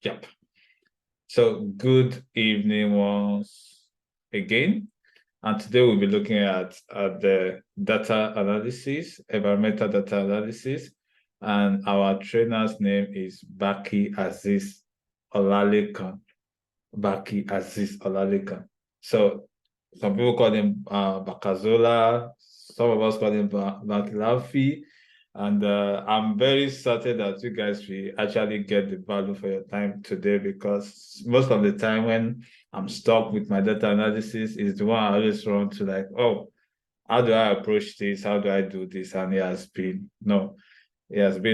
Yep. So good evening once again. And today we'll be looking at the data analysis, environmental data analysis. And our trainer's name is Baki Azeez Olalekan. Baki Azeez Olalekan. So some people call him Bakazola. Some of us call him Bakilafi. And I'm very certain that you guys will actually get the value for your time today, because most of the time when I'm stuck with my data analysis is the one I always run to, like, oh, how do I approach this? How do I do this? And it has been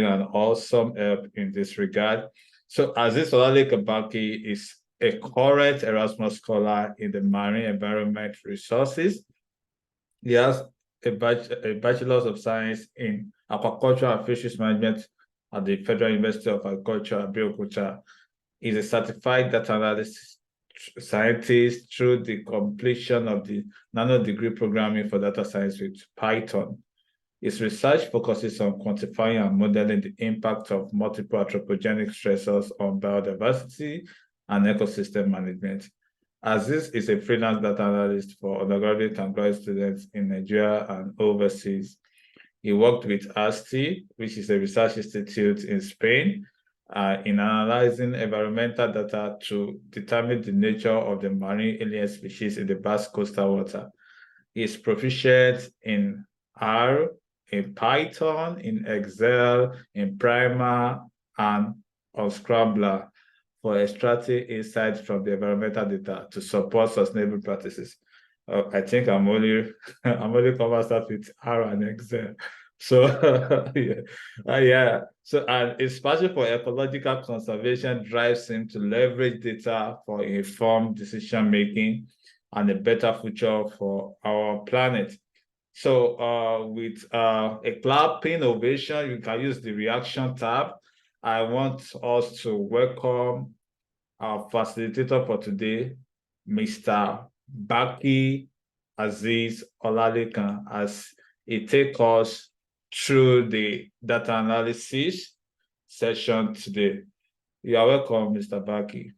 an awesome help in this regard. So Azeez Olalekan is a current Erasmus scholar in the marine environment resources. He has a Bachelor's of Science in Aquaculture and Fisheries Management at the Federal University of Agriculture, Abeokuta. He's a certified data analyst scientist through the completion of the nano degree programming for data science with Python. His research focuses on quantifying and modeling the impact of multiple anthropogenic stressors on biodiversity and ecosystem management. Azeez is a freelance data analyst for undergraduate and graduate students in Nigeria and overseas. He worked with ASTI, which is a research institute in Spain, in analyzing environmental data to determine the nature of the marine alien species in the Basque coastal water. He is proficient in R, in Python, in Excel, in Primer, and on Scrambler for extracting insights from the environmental data to support sustainable practices. I think I'm only conversant with R and Excel. So yeah. So and his passion for ecological conservation drives him to leverage data for informed decision making and a better future for our planet. So with a clapping ovation, you can use the reaction tab. I want us to welcome our facilitator for today, Mr. Baki Azeez Olalekan, as he takes us through the data analysis session today. You are welcome, Mr. Baki.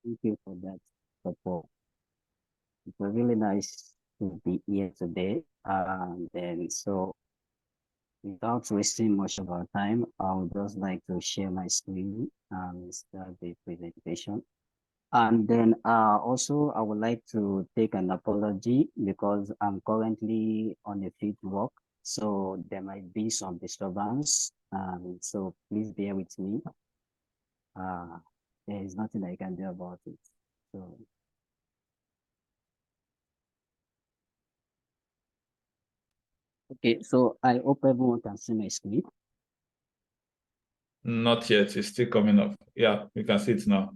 Thank you for that support. It was really nice to be here today. And then, so without wasting much of our time, I would just like to share my screen and start the presentation. And then also, I would like to take an apology because I'm currently on a field work. So there might be some disturbance. So please bear with me. There is nothing I can do about it. So okay, so I hope everyone can see my screen. Not yet, it's still coming up. Yeah, you can see it now.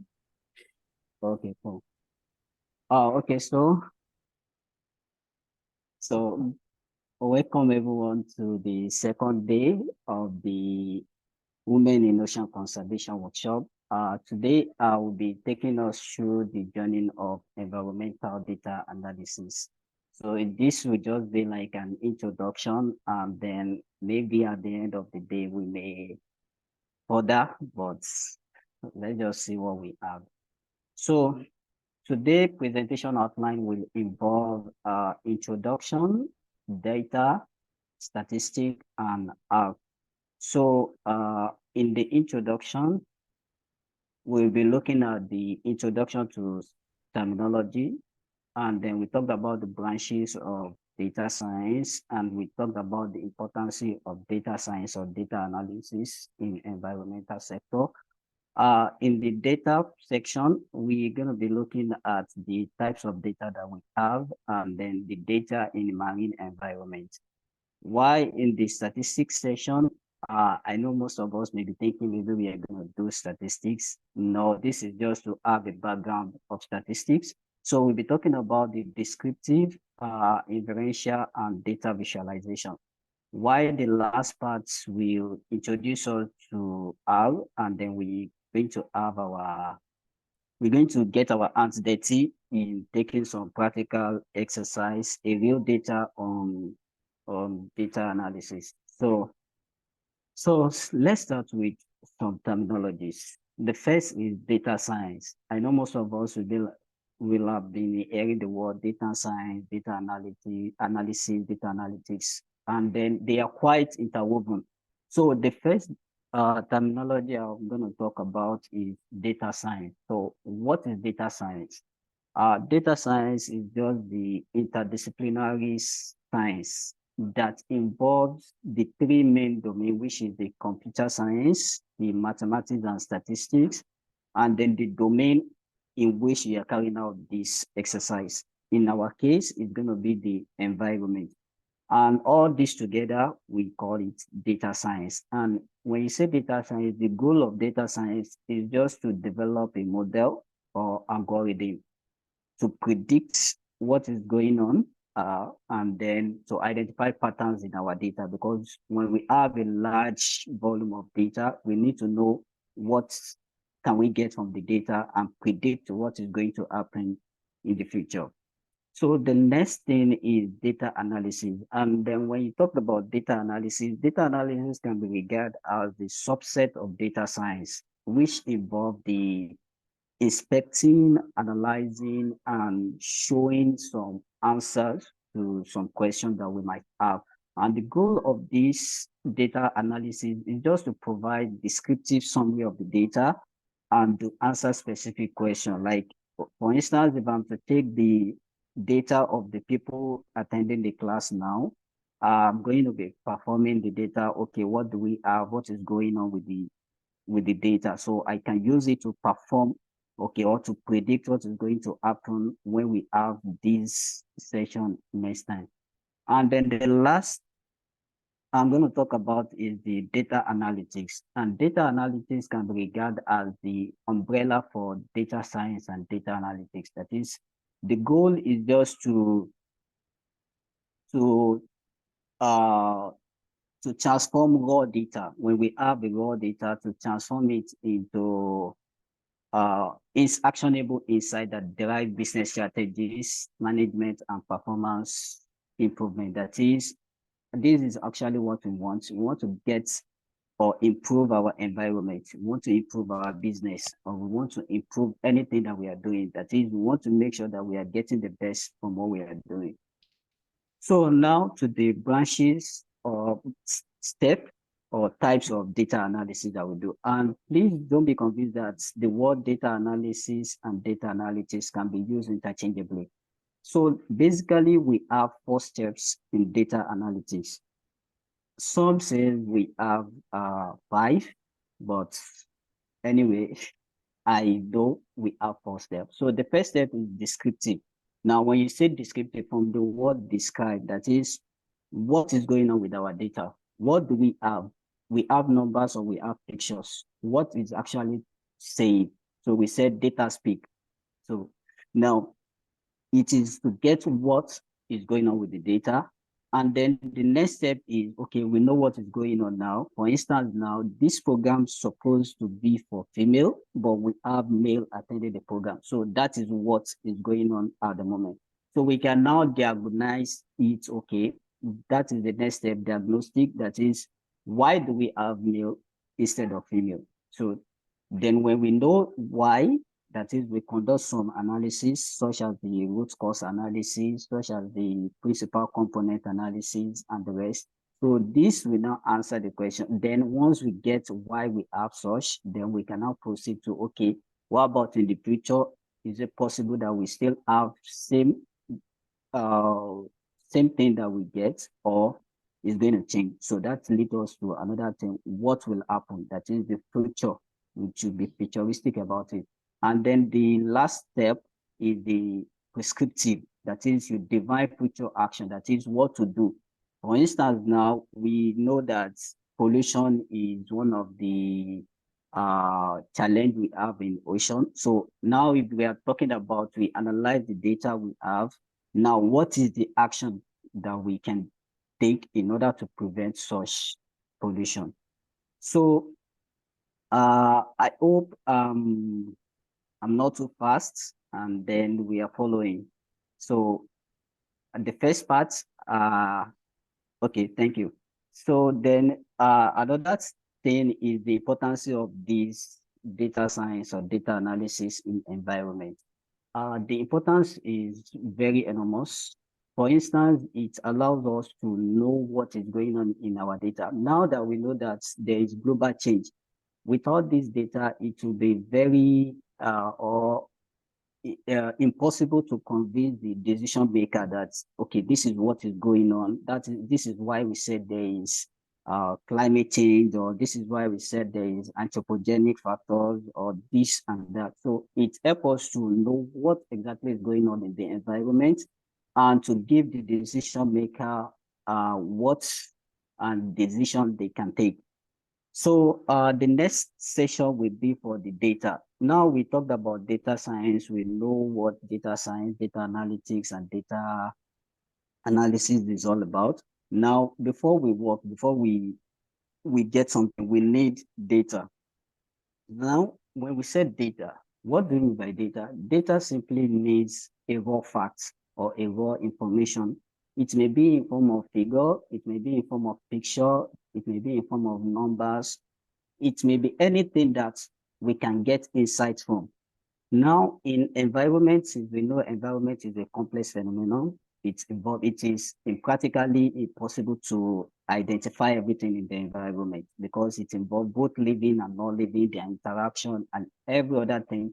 Okay, cool. Okay, so welcome everyone to the second day of the Women in Ocean Conservation Workshop. Today I will be taking us through the journey of environmental data analysis. So this will just be like an introduction, and then maybe at the end of the day we may further, but let's just see what we have. So today's presentation outline will involve introduction, data, statistic, and art. So in the introduction, we'll be looking at the introduction to terminology, and then we talked about the branches of data science, and we talked about the importance of data science or data analysis in environmental sector. In the data section, we're going to be looking at the types of data that we have, and then the data in marine environment. Why in the statistics section, I know most of us may be thinking maybe we are going to do statistics. No, this is just to have a background of statistics. So we'll be talking about the descriptive, inferential, and data visualization. Why the last parts will introduce us to R, and then we're going to get our hands dirty in taking some practical exercise, a real data on data analysis. So let's start with some terminologies. The first is data science. I know most of us will have been hearing the word data science, data analysis, data analytics, and then they are quite interwoven. So the first terminology I'm going to talk about is data science. So what is data science? Data science is just the interdisciplinary science that involves the three main domains, which is the computer science, the mathematics and statistics, and then the domain in which we are carrying out this exercise. In our case, it's going to be the environment. And all this together, we call it data science. And when you say data science, the goal of data science is just to develop a model or algorithm to predict what is going on and then to identify patterns in our data, because when we have a large volume of data, we need to know what can we get from the data and predict what is going to happen in the future. So the next thing is data analysis. And then when you talk about data analysis can be regarded as the subset of data science, which involve the inspecting, analyzing, and showing some answers to some questions that we might have. And the goal of this data analysis is just to provide descriptive summary of the data and to answer specific questions. Like, for instance, if I'm to take the data of the people attending the class now, I'm going to be performing the data. Okay, what do we have? What is going on with the data? So I can use it to perform, okay, or to predict what is going to happen when we have this session next time. And then the last I'm going to talk about is the data analytics. And data analytics can be regarded as the umbrella for data science and data analytics. That is, the goal is just to uh to transform raw data. When we have the raw data, to transform it into is actionable insight that derive business strategies, management, and performance improvement. That is, this is actually what we want. We want to get or improve our environment. We want to improve our business, or we want to improve anything that we are doing. That is, we want to make sure that we are getting the best from what we are doing. So now to the branches or step or types of data analysis that we do. And please don't be confused that the word data analysis and data analytics can be used interchangeably. So basically, we have 4 steps in data analytics. Some say we have 5, but anyway, I know we have 4 steps. So the first step is descriptive. Now, when you say descriptive, from the word describe, that is, what is going on with our data? What do we have? We have numbers or we have pictures. What is actually saying? So we said data speak. So now it is to get what is going on with the data. And then the next step is, okay, we know what is going on now. For instance, now this program is supposed to be for female, but we have male attending the program. So that is what is going on at the moment. So we can now diagnose it, okay, that is the next step, diagnostic, that is, why do we have male instead of female? So then when we know why, that is, we conduct some analysis, such as the root cause analysis, such as the principal component analysis, and the rest. So this will now answer the question. Then once we get why we have such, then we can now proceed to, okay, what about in the future? Is it possible that we still have same thing that we get, or is going to change? So that leads us to another thing, what will happen? That is the future. We should be futuristic about it. And then the last step is the prescriptive. That is, you define future action. That is what to do. For instance, now we know that pollution is one of the challenge we have in ocean. So now if we are talking about, we analyze the data we have. Now, what is the action that we can take in order to prevent such pollution? So I hope I'm not too fast, and then we are following. So the first part, okay, thank you. So then another thing is the importance of this data science or data analysis in environment. The importance is very enormous. For instance, it allows us to know what is going on in our data. Now that we know that there is global change, without this data, it will be very or impossible to convince the decision maker that, okay, this is what is going on. This is why we said there is climate change, or this is why we said there is anthropogenic factors, or this and that. So it helps us to know what exactly is going on in the environment and to give the decision maker what and decision they can take. So the next session will be for the data. Now we talked about data science. We know what data science, data analytics, and data analysis is all about. Now, before we get something, we need data. Now, when we say data, what do we mean by data? Data simply means a raw fact or a raw information. It may be in form of figure, it may be in form of picture, it may be in form of numbers, it may be anything that we can get insights from. Now, in environment, since we know environment is a complex phenomenon, it is practically impossible to identify everything in the environment because it involves both living and non-living, their interaction, and every other thing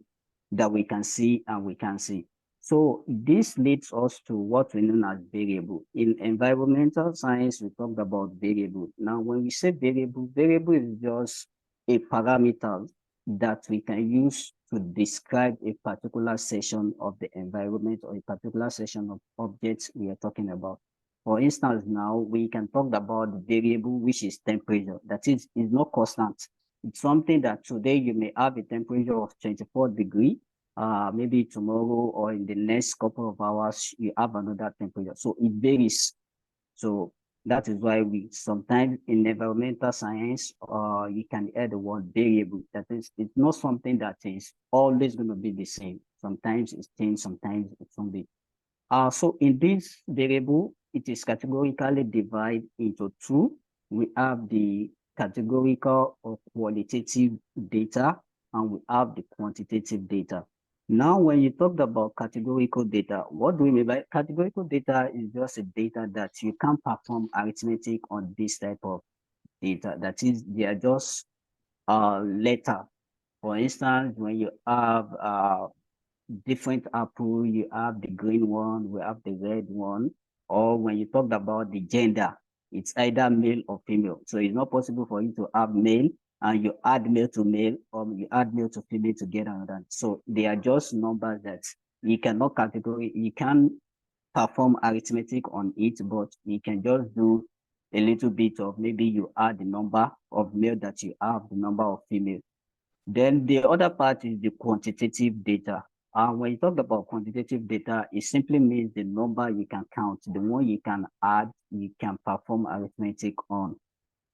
that we can see and we can see. So this leads us to what we know as variable. In environmental science, we talked about variable. Now, when we say variable is just a parameter that we can use to describe a particular section of the environment or a particular section of objects we are talking about. For instance, now we can talk about the variable, which is temperature. That is not constant. It's something that today you may have a temperature of 24 degrees. Maybe tomorrow or in the next couple of hours, you have another temperature. So it varies. So that is why we sometimes in environmental science, you can add the word variable. That is, it's not something that is always going to be the same. Sometimes it's changed, sometimes it's won't be. So in this variable, it is categorically divided into two. We have the categorical or qualitative data, and we have the quantitative data. Now, when you talk about categorical data, what do we mean by categorical data? Is just a data that you can perform arithmetic on this type of data. That is, they are just letter. For instance, when you have different apple, you have the green one, we have the red one, or when you talked about the gender, it's either male or female. So it's not possible for you to have male and you add male to male, or you add male to female to get another. So they are just numbers that you cannot categorize, you can perform arithmetic on it, but you can just do a little bit of maybe you add the number of male that you have, the number of female. Then the other part is the quantitative data. When you talk about quantitative data, it simply means the number you can count, the one you can add, you can perform arithmetic on.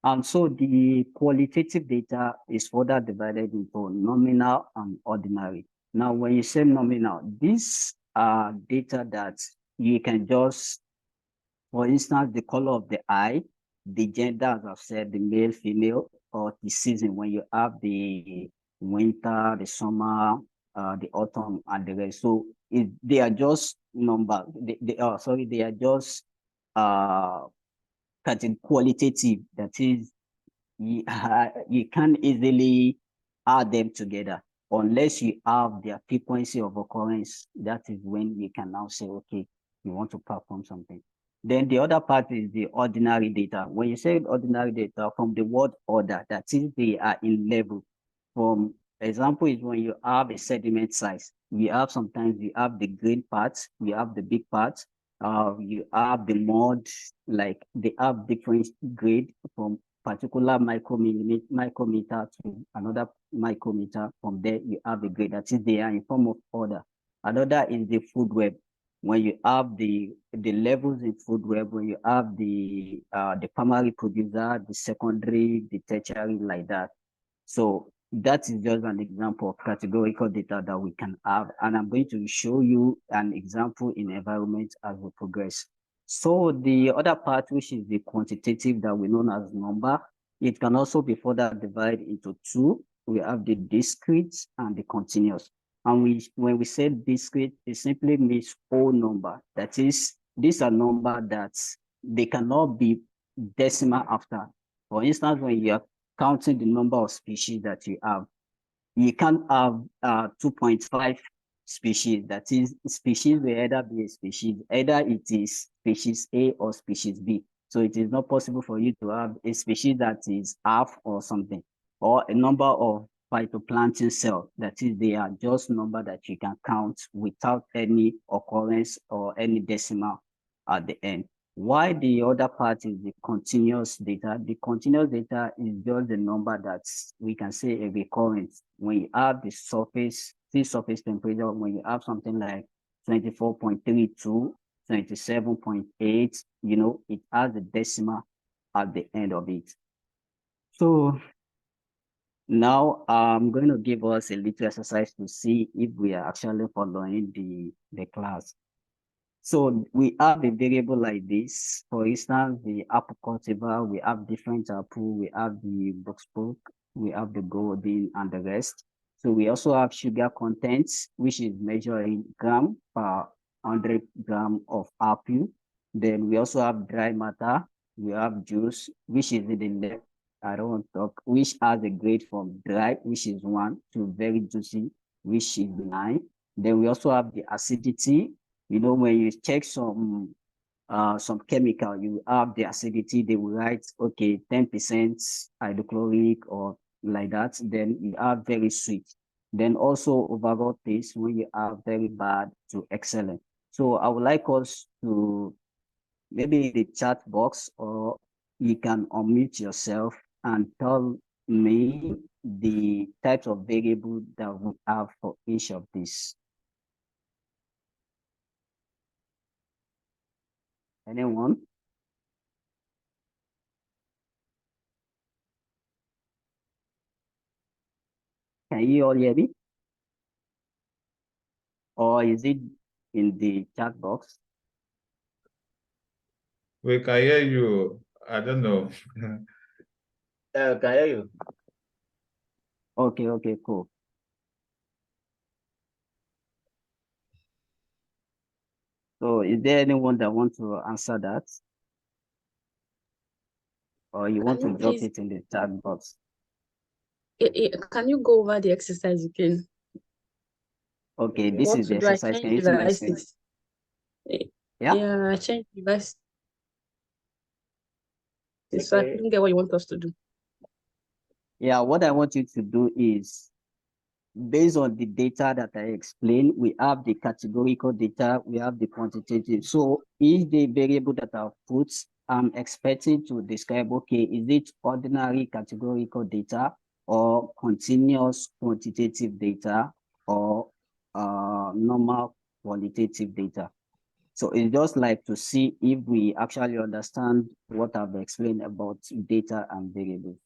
And so the qualitative data is further divided into nominal and ordinary. Now, when you say nominal, these are data that you can just, for instance, the color of the eye, the gender, as I've said, the male, female, or the season, when you have the winter, the summer, the autumn, and the rest. So they are just numbers. They are just qualitative. That is, you can't easily add them together unless you have their frequency of occurrence. That is when you can now say, okay, you want to perform something. Then the other part is the ordinary data. When you say ordinary data, from the word order, that is, they are in level. From example is when you have a sediment size, you have sometimes you have the green parts, you have the big parts, you have the mud, like they have different grade from particular micrometer to another micrometer. From there, you have a grade. That is, they are in form of order. Another is the food web. When you have the levels in food web, when you have the primary producer, the secondary, the tertiary, like that. So that is just an example of categorical data that we can have. And I'm going to show you an example in environment as we progress. So the other part, which is the quantitative that we know as number, It can also be further divided into two. We have the discrete and the continuous. And when we say discrete, it simply means whole number. That is, these are numbers that they cannot be decimal after. For instance, when you are counting the number of species that you have, you can't have 2.5 species. That is, species will either be a species, either it is species A or species B. So it is not possible for you to have a species that is half or something, or a number of phytoplankton cells. That is, they are just number that you can count without any occurrence or any decimal at the end. Why the other part is the continuous data? The continuous data is just the number that we can say a recurrence. When you have the surface, sea surface temperature, when you have something like 24.32, 27.8, it has a decimal at the end of it. So now I'm going to give us a little exercise to see if we are actually following the class. So we have a variable like this. For instance, the apple cultivar, we have different apple, we have the boxbook, we have the golden and the rest. So we also have sugar content, which is measured in gram per 100 gram of apple. Then we also have dry matter. We have juice, which is in the left. I don't want to talk, which has a grade from dry, which is 1, to very juicy, which is 9. Then we also have the acidity. When you check some chemical, you have the acidity, they will write, okay, 10% hydrochloric or like that. Then you have very sweet. Then also overall taste, when you have very bad to excellent. So I would like us to maybe in the chat box, or you can unmute yourself and tell me the types of variable that we have for each of these. Anyone? Can you all hear me? Or is it in the chat box? We can hear you. I don't know. Can hear you. Okay, cool. So is there anyone that wants to answer that? Or you want to drop it in the chat box? Can you go over the exercise again? Okay, this is the exercise. Can you see my screen? Yeah, I changed device. So I couldn't get what you want us to do. Yeah, what I want you to do is, based on the data that I explained, we have the categorical data, we have the quantitative. So each the variable that I've put, I'm expecting to describe, okay, is it ordinary categorical data or continuous quantitative data or normal qualitative data? So it's just like to see if we actually understand what I've explained about data and variables.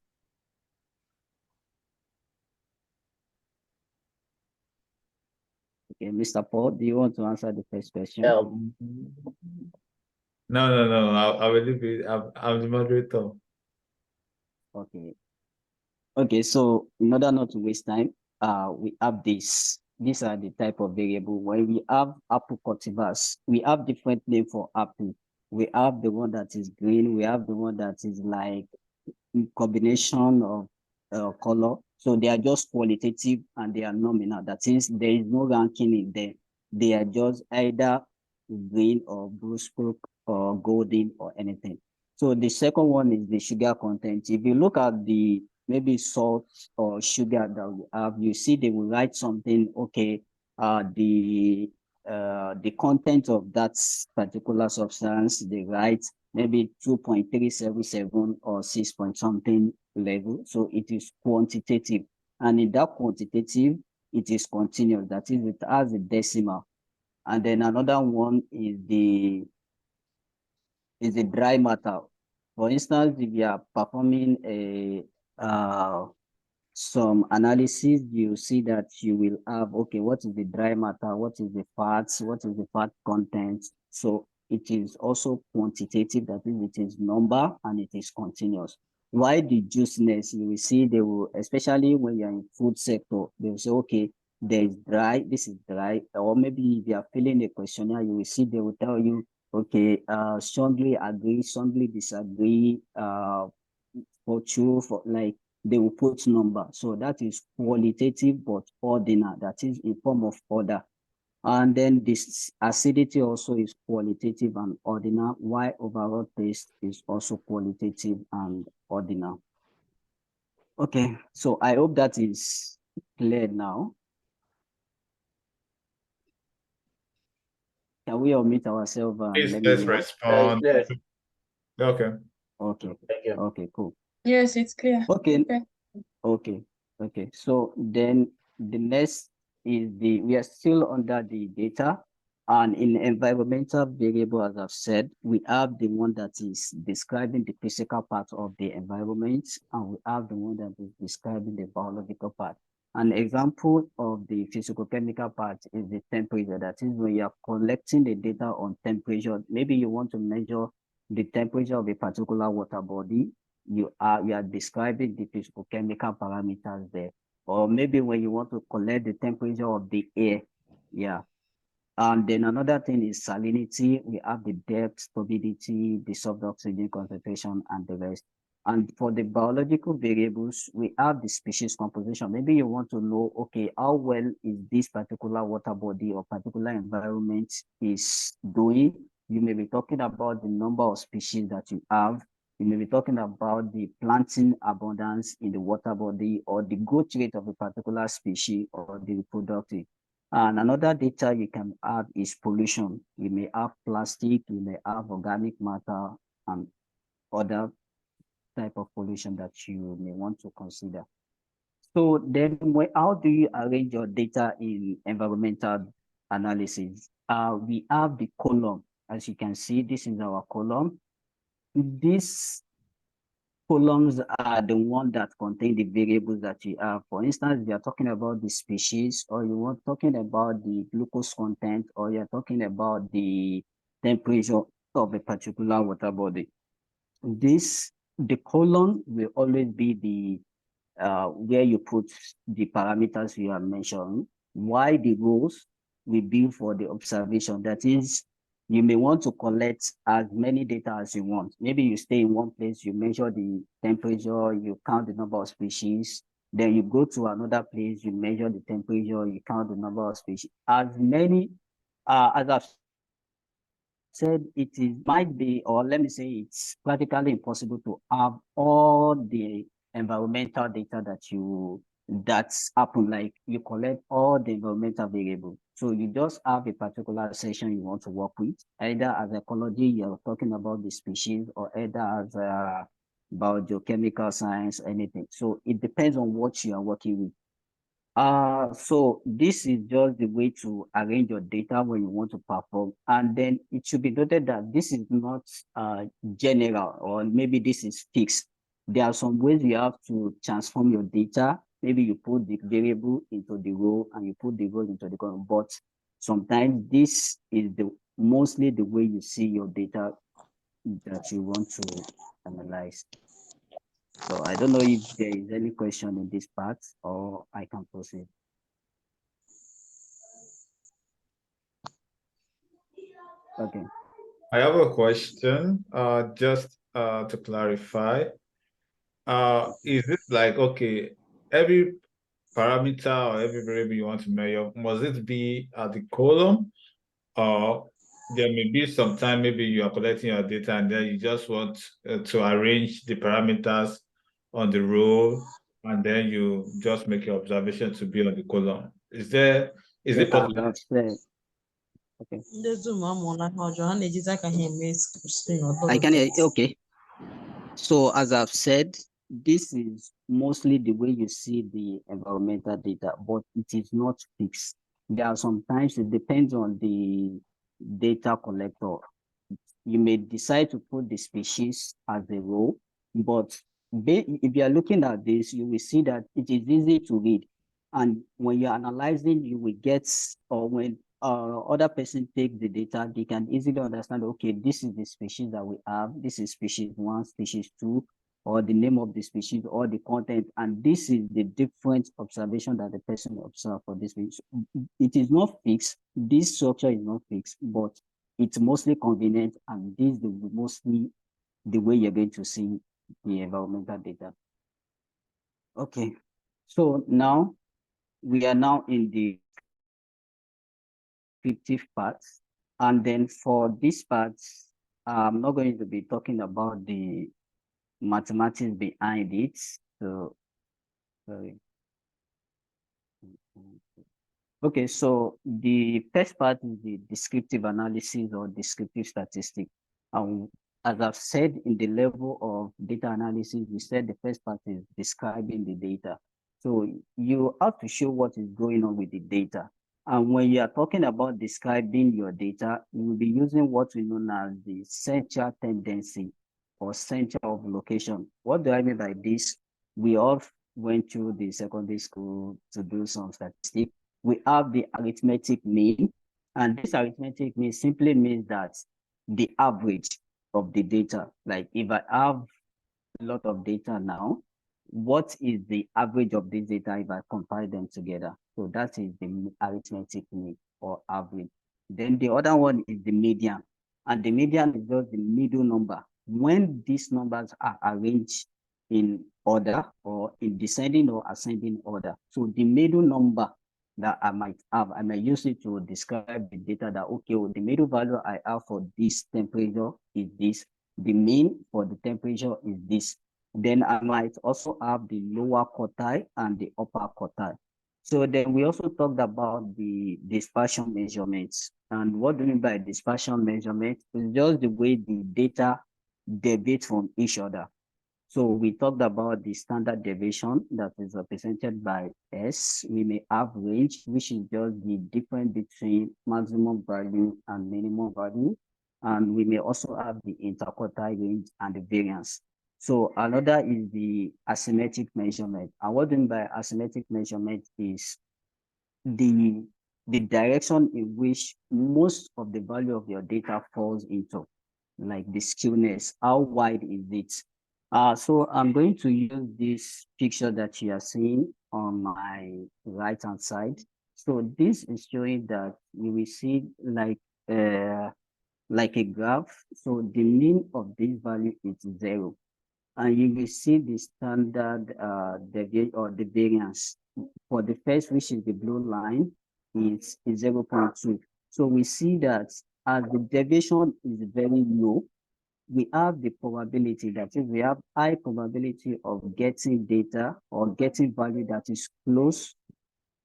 Okay, Mr. Paul, do you want to answer the first question? No. I will leave it. I'm the moderator. Okay. Okay, so in order not to waste time, we have this. These are the type of variable. When we have apple cultivars, we have different name for apple. We have the one that is green. We have the one that is like combination of color. So they are just qualitative and they are nominal. That is, there is no ranking in them. They are just either green or blue spoke or golden or anything. So the second one is the sugar content. If you look at the maybe salt or sugar that we have, you see they will write something, okay, the content of that particular substance, they write maybe 2.377 or 6 point something level. So it is quantitative. And in that quantitative, it is continuous. That is, it has a decimal. And then another one is the dry matter. For instance, if you are performing some analysis, you see that you will have, okay, what is the dry matter? What is the fats? What is the fat content? So it is also quantitative, that is, it is number and it is continuous. Why the juiciness? You will see they will, especially when you're in food sector, they will say, okay, there is dry, this is dry. Or maybe if you are filling a questionnaire, you will see they will tell you, okay, strongly agree, strongly disagree, for true, for like they will put number. So that is qualitative but ordinal, that is in form of order. And then this acidity also is qualitative and ordinal, while overall taste is also qualitative and ordinal. Okay, so I hope that is clear now. Can we unmute ourselves and Please let me let's know? respond. Yes. Okay. Okay, Thank you. okay, cool. Yes, it's clear. Okay, Okay. okay. So then the next is we are still under the data, and in environmental variable, as I've said, we have the one that is describing the physical part of the environment, and we have the one that is describing the biological part. An example of the physical chemical part is the temperature. That is when you are collecting the data on temperature. Maybe you want to measure the temperature of a particular water body. You are describing the physical chemical parameters there. Or maybe when you want to collect the temperature of the air. Yeah. And then another thing is salinity. We have the depth, turbidity, the soft oxygen concentration, and the rest. And for the biological variables, we have the species composition. Maybe you want to know, okay, how well is this particular water body or particular environment is doing. You may be talking about the number of species that you have. You may be talking about the planting abundance in the water body or the growth rate of a particular species or the reproductive. And another data you can add is pollution. You may have plastic, you may have organic matter, and other type of pollution that you may want to consider. So then how do you arrange your data in environmental analysis? We have the column. As you can see, this is our column. This columns are the one that contain the variables that you have. For instance, we are talking about the species, or you are talking about the glucose content, or you're talking about the temperature of a particular water body. The column will always be the where you put the parameters you have mentioned. Why the rows will be for the observation. That is, you may want to collect as many data as you want. Maybe you stay in one place, you measure the temperature, you count the number of species, then you go to another place, you measure the temperature, you count the number of species. As many, as I've said, might be, or let me say it's practically impossible to have all the environmental data that's happen, like you collect all the environmental variables. So you just have a particular section you want to work with, either as ecology, you're talking about the species, or either as biogeochemical science, anything. So it depends on what you are working with. So this is just the way to arrange your data when you want to perform. And then it should be noted that this is not general, or maybe this is fixed. There are some ways you have to transform your data. Maybe you put the variable into the row and you put the row into the column, but sometimes this is mostly the way you see your data that you want to analyze. So I don't know if there is any question in this part, or I can proceed. Okay. I have a question. Just to clarify. Is it like, okay, every parameter or every variable you want to measure, must it be at the column? Or there may be some time maybe you are collecting your data and then you just want to arrange the parameters on the row, and then you just make your observation to be on the column. Is it possible? Okay. Ndị Zoom amụọ n'aka ọjọọ, ha na-ejizi aka ha eme screen I can hear, auto-rotate. okay. So as I've said, this is mostly the way you see the environmental data, but it is not fixed. There are sometimes it depends on the data collector. You may decide to put the species as a row, but if you are looking at this, you will see that it is easy to read. And when you're analyzing, you will get, or when other person take the data, they can easily understand, okay, this is the species that we have. This is species 1, species 2, or the name of the species or the content. And this is the different observation that the person observed for this species. It is not fixed. This structure is not fixed, but it's mostly convenient, and this is mostly the way you're going to see the environmental data. Okay, so now we are now in the descriptive part. And then for this part, I'm not going to be talking about the mathematics behind it. So, sorry. Okay, so the first part is the descriptive analysis or descriptive statistics. As I've said in the level of data analysis, we said the first part is describing the data. So you have to show what is going on with the data. And when you are talking about describing your data, you will be using what we know as the central tendency or center of location. What do I mean by this? We all went through the secondary school to do some statistics. We have the arithmetic mean, and this arithmetic mean simply means that the average of the data. Like if I have a lot of data now, what is the average of this data if I compile them together? So that is the arithmetic mean or average. Then the other one is the median, and the median is just the middle number. When these numbers are arranged in order or in descending or ascending order. So the middle number that I might have, I may use it to describe the data that, okay, well, the middle value I have for this temperature is this, the mean for the temperature is this. Then I might also have the lower quartile and the upper quartile. So then we also talked about the dispersion measurements. And what do we mean by dispersion measurement? It's just the way the data deviate from each other. So we talked about the standard deviation that is represented by S. We may have range, which is just the difference between maximum value and minimum value. And we may also have the interquartile range and the variance. So another is the asymmetric measurement. And what I mean by asymmetric measurement is the direction in which most of the value of your data falls into, like the skewness, how wide is it? So I'm going to use this picture that you are seeing on my right-hand side. So this is showing that you will see like a graph. So the mean of this value is 0. And you will see the standard deviation or the variance. For the first, which is the blue line, is 0.2. So we see that as the deviation is very low, we have the probability that if we have high probability of getting data or getting value that is close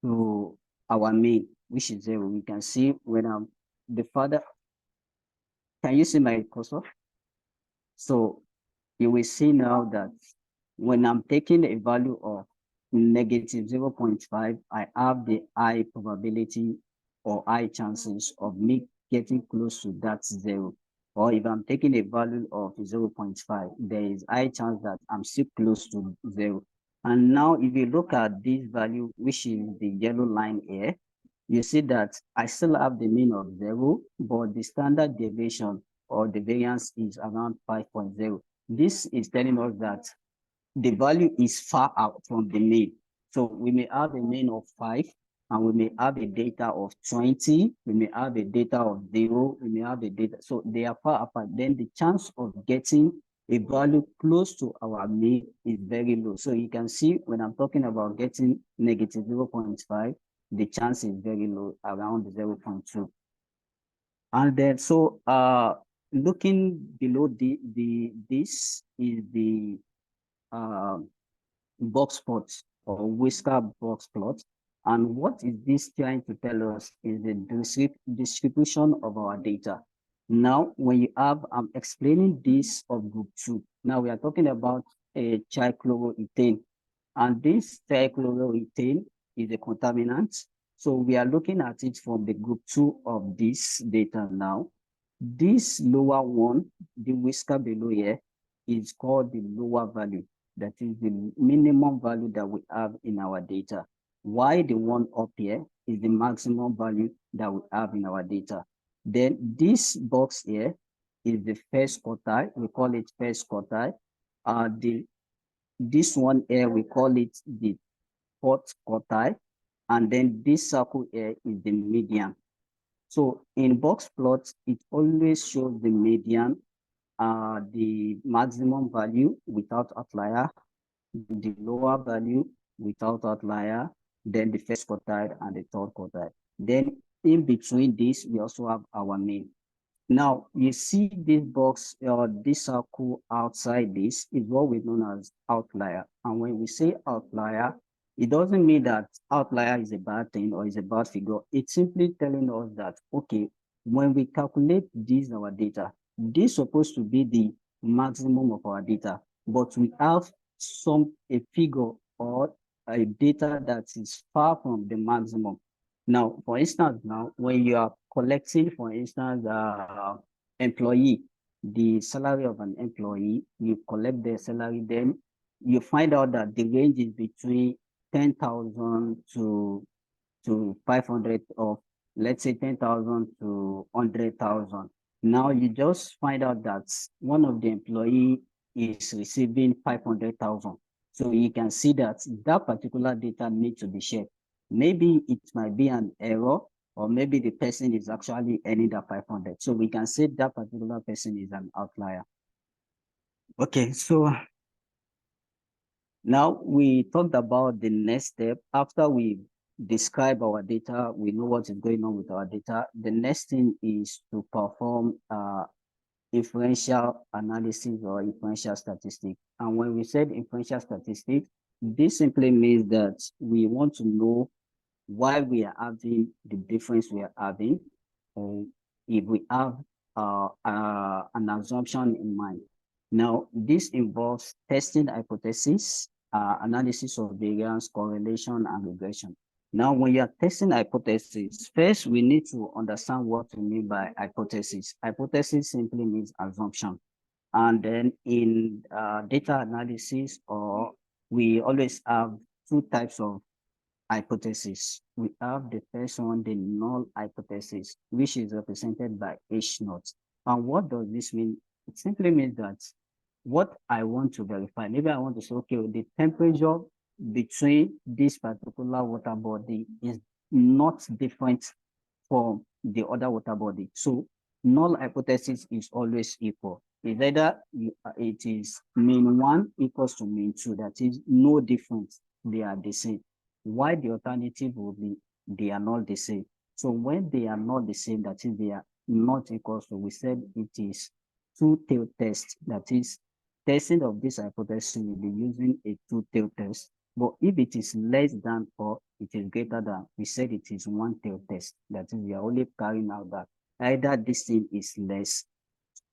to our mean, which is 0. We can see when I'm the further. Can you see my cursor? So you will see now that when I'm taking a value of negative 0.5, I have the high probability or high chances of me getting close to that 0. Or if I'm taking a value of 0.5, there is high chance that I'm still close to 0. And now if you look at this value, which is the yellow line here, you see that I still have the mean of 0, but the standard deviation or the variance is around 5.0. This is telling us that the value is far out from the mean. So we may have a mean of 5, and we may have a data of 20, we may have a data of 0, we may have a data. So they are far apart. Then the chance of getting a value close to our mean is very low. So you can see when I'm talking about getting negative 0.5, the chance is very low, around 0.2. And then so looking below this is the box plot or whisker box plot. And what is this trying to tell us is the distribution of our data. Now, when you have, I'm explaining this of group 2. Now we are talking about a trichloroethane, and this trichloroethane is a contaminant. So we are looking at it from the group 2 of this data now. This lower one, the whisker below here, is called the lower value. That is the minimum value that we have in our data. Why the one up here is the maximum value that we have in our data. Then this box here is the first quartile. We call it first quartile. The this one here, we call it the fourth quartile, and then this circle here is the median. So in box plots, it always shows the median, the maximum value without outlier, the lower value without outlier, then the first quartile and the third quartile. Then in between this, we also have our mean. Now, you see this box or this circle outside this is what we know as outlier. And when we say outlier, it doesn't mean that outlier is a bad thing or is a bad figure. It's simply telling us that, okay, when we calculate this, our data, this is supposed to be the maximum of our data, but we have a figure or a data that is far from the maximum. Now, for instance, now when you are collecting, for instance, employee, the salary of an employee, you collect their salary, then you find out that the range is between 10,000 to 500, or let's say 10,000 to 100,000. Now you just find out that one of the employee is receiving 500,000. So you can see that that particular data needs to be shared. Maybe it might be an error, or maybe the person is actually earning that 500. So we can say that particular person is an outlier. Okay, so now we talked about the next step. After we describe our data, we know what is going on with our data. The next thing is to perform inferential analysis or inferential statistics. And when we said inferential statistics, this simply means that we want to know why we are having the difference we are having, or if we have an assumption in mind. Now, this involves testing hypothesis, analysis of variance, correlation, and regression. Now, when you are testing hypothesis, first we need to understand what we mean by hypothesis. Hypothesis simply means assumption. And then in data analysis, or we always have two types of hypothesis. We have the first one, the null hypothesis, which is represented by H naught. And what does this mean? It simply means that what I want to verify, maybe I want to say, okay, the temperature between this particular water body is not different from the other water body. So null hypothesis is always equal. It's either it is mean 1 equals to mean 2, that is no difference, they are the same. Why the alternative will be they are not the same. So when they are not the same, that is they are not equal to, we said it is two-tailed test, that is testing of this hypothesis will be using a two-tailed test. But if it is less than or it is greater than, we said it is one-tailed test. That is, we are only carrying out that either this thing is less,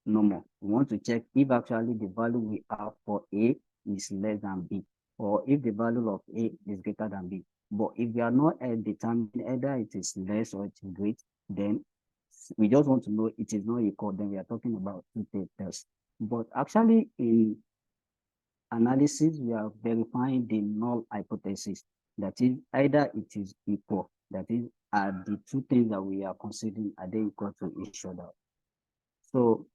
no more. We want to check if actually the value we have for A is less than B, or if the value of A is greater than B. But if we are not determining either it is less or it is great, then we just want to know it is not equal, then we are talking about two-tailed test. But actually in analysis, we are verifying the null hypothesis. That is, either it is equal, that is, are the two things that we are considering, are they equal to each other? So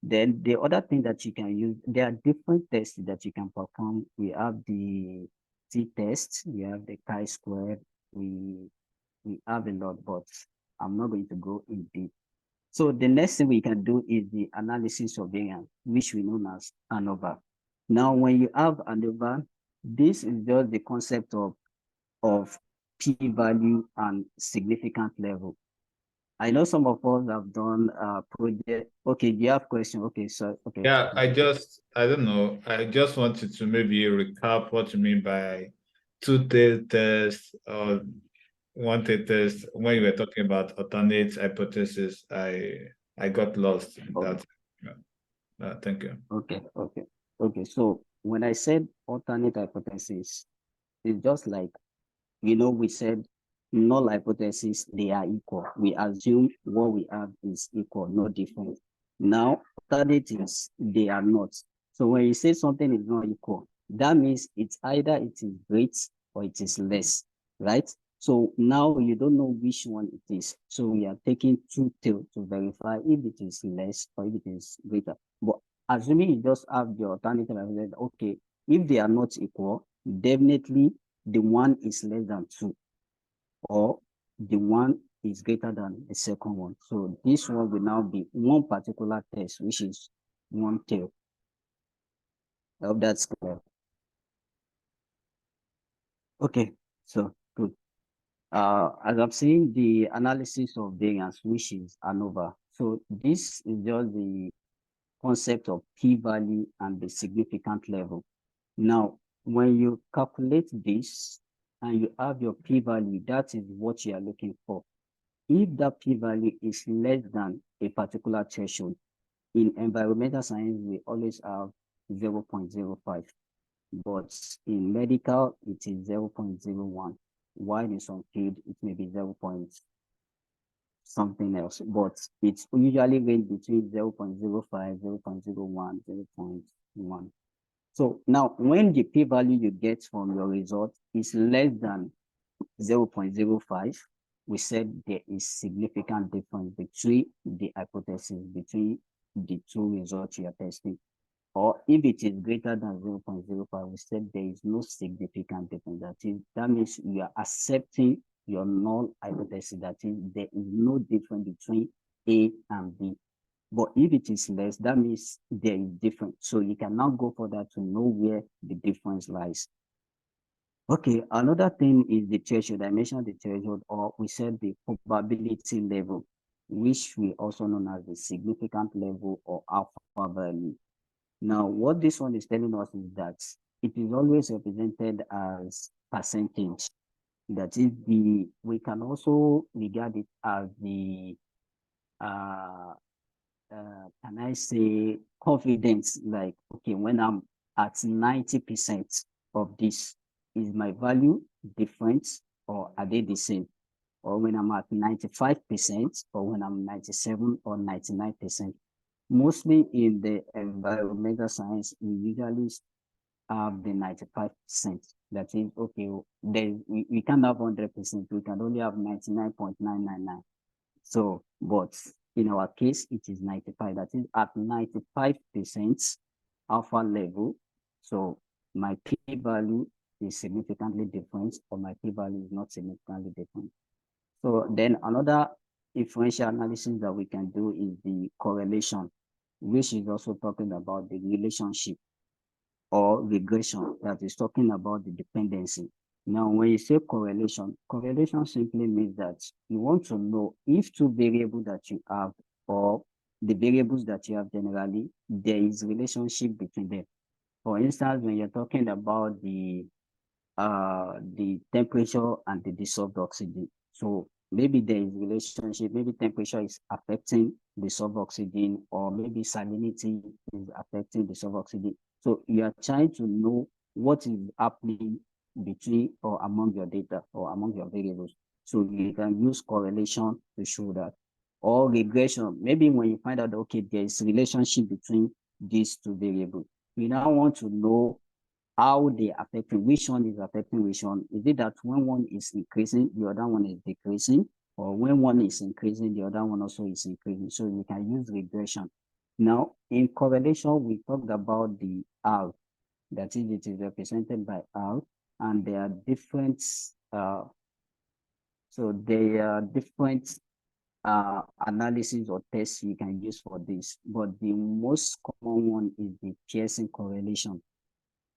then the other thing that you can use, there are different tests that you can perform. We have the t-test, we have the chi-square, we have a lot, but I'm not going to go in deep. So the next thing we can do is the analysis of variance, which we know as ANOVA. Now, when you have ANOVA, this is just the concept of p-value and significant level. I know some of us have done project. Okay, do you have question? Okay, so okay. Yeah, I don't know. I just wanted to maybe recap what you mean by two-tailed test or one-tailed test. When you were talking about alternate hypothesis, I got lost in that. Thank you. Okay. So when I said alternate hypothesis, it's just like, we said null hypothesis, they are equal. We assume what we have is equal, no difference. Now, alternatives, they are not. So when you say something is not equal, that means it's either it is great or it is less, right? So now you don't know which one it is. So we are taking two-tailed to verify if it is less or if it is greater. But assuming you just have the alternative, okay, If they are not equal, definitely the one is less than 2, or the one is greater than the second one. So this one will now be one particular test, which is one tail. I hope that's clear. Okay, so good. As I'm saying, the analysis of variance, which is ANOVA. So this is just the concept of p-value and the significant level. Now, when you calculate this and you have your p-value, that is what you are looking for. If that p-value is less than a particular threshold, in environmental science, we always have 0.05, but in medical, it is 0.01. While in some field, it may be 0. Something else, but it's usually range between 0.05, 0.01, 0.1. So now when the p-value you get from your result is less than 0.05, we said there is significant difference between the hypothesis, between the two results you are testing. Or if it is greater than 0.05, we said there is no significant difference. That means you are accepting your null hypothesis, that is, there is no difference between A and B. But if it is less, that means there is difference. So you can now go further to know where the difference lies. Okay, another thing is the threshold. I mentioned the threshold, or we said the probability level, which we also known as the significant level or alpha value. Now, what this one is telling us is that it is always represented as percentage. That is we can also regard it as the, can I say, confidence, like, okay, when I'm at 90% of this, is my value different or are they the same? Or when I'm at 95% or when I'm 97 or 99%. Mostly in the environmental science, we usually have the 95%. That is, okay, we can't have 100%, we can only have 99.999. So, but in our case, it is 95. That is at 95% alpha level. So my p-value is significantly different, or my p-value is not significantly different. So then another inferential analysis that we can do is the correlation, which is also talking about the relationship, or regression, that is talking about the dependency. Now, when you say correlation, correlation simply means that you want to know if two variables that you have, or the variables that you have generally, there is relationship between them. For instance, when you're talking about the temperature and the dissolved oxygen. So maybe there is relationship, maybe temperature is affecting the dissolved oxygen, or maybe salinity is affecting the dissolved oxygen. So you are trying to know what is happening between or among your data or among your variables. So you can use correlation to show that. Or regression, maybe when you find out, okay, there is a relationship between these two variables. We now want to know how they are affecting, which one is affecting which one. Is it that when one is increasing, the other one is decreasing, or when one is increasing, the other one also is increasing? So you can use regression. Now, in correlation, we talked about the R, that is, it is represented by R, and there are different, analysis or tests you can use for this, but the most common one is the Pearson correlation.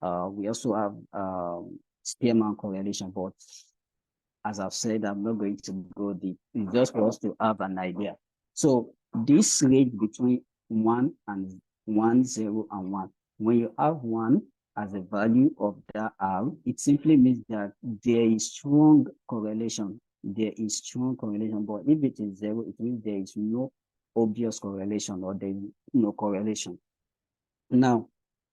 We also have Spearman correlation, but as I've said, I'm not going to go deep. It's just for us to have an idea. So this range between 1 and 1, 0 and 1. When you have 1 as a value of that R, it simply means that there is strong correlation. There is strong correlation, but if it is 0, it means there is no obvious correlation, or there is no correlation. Now,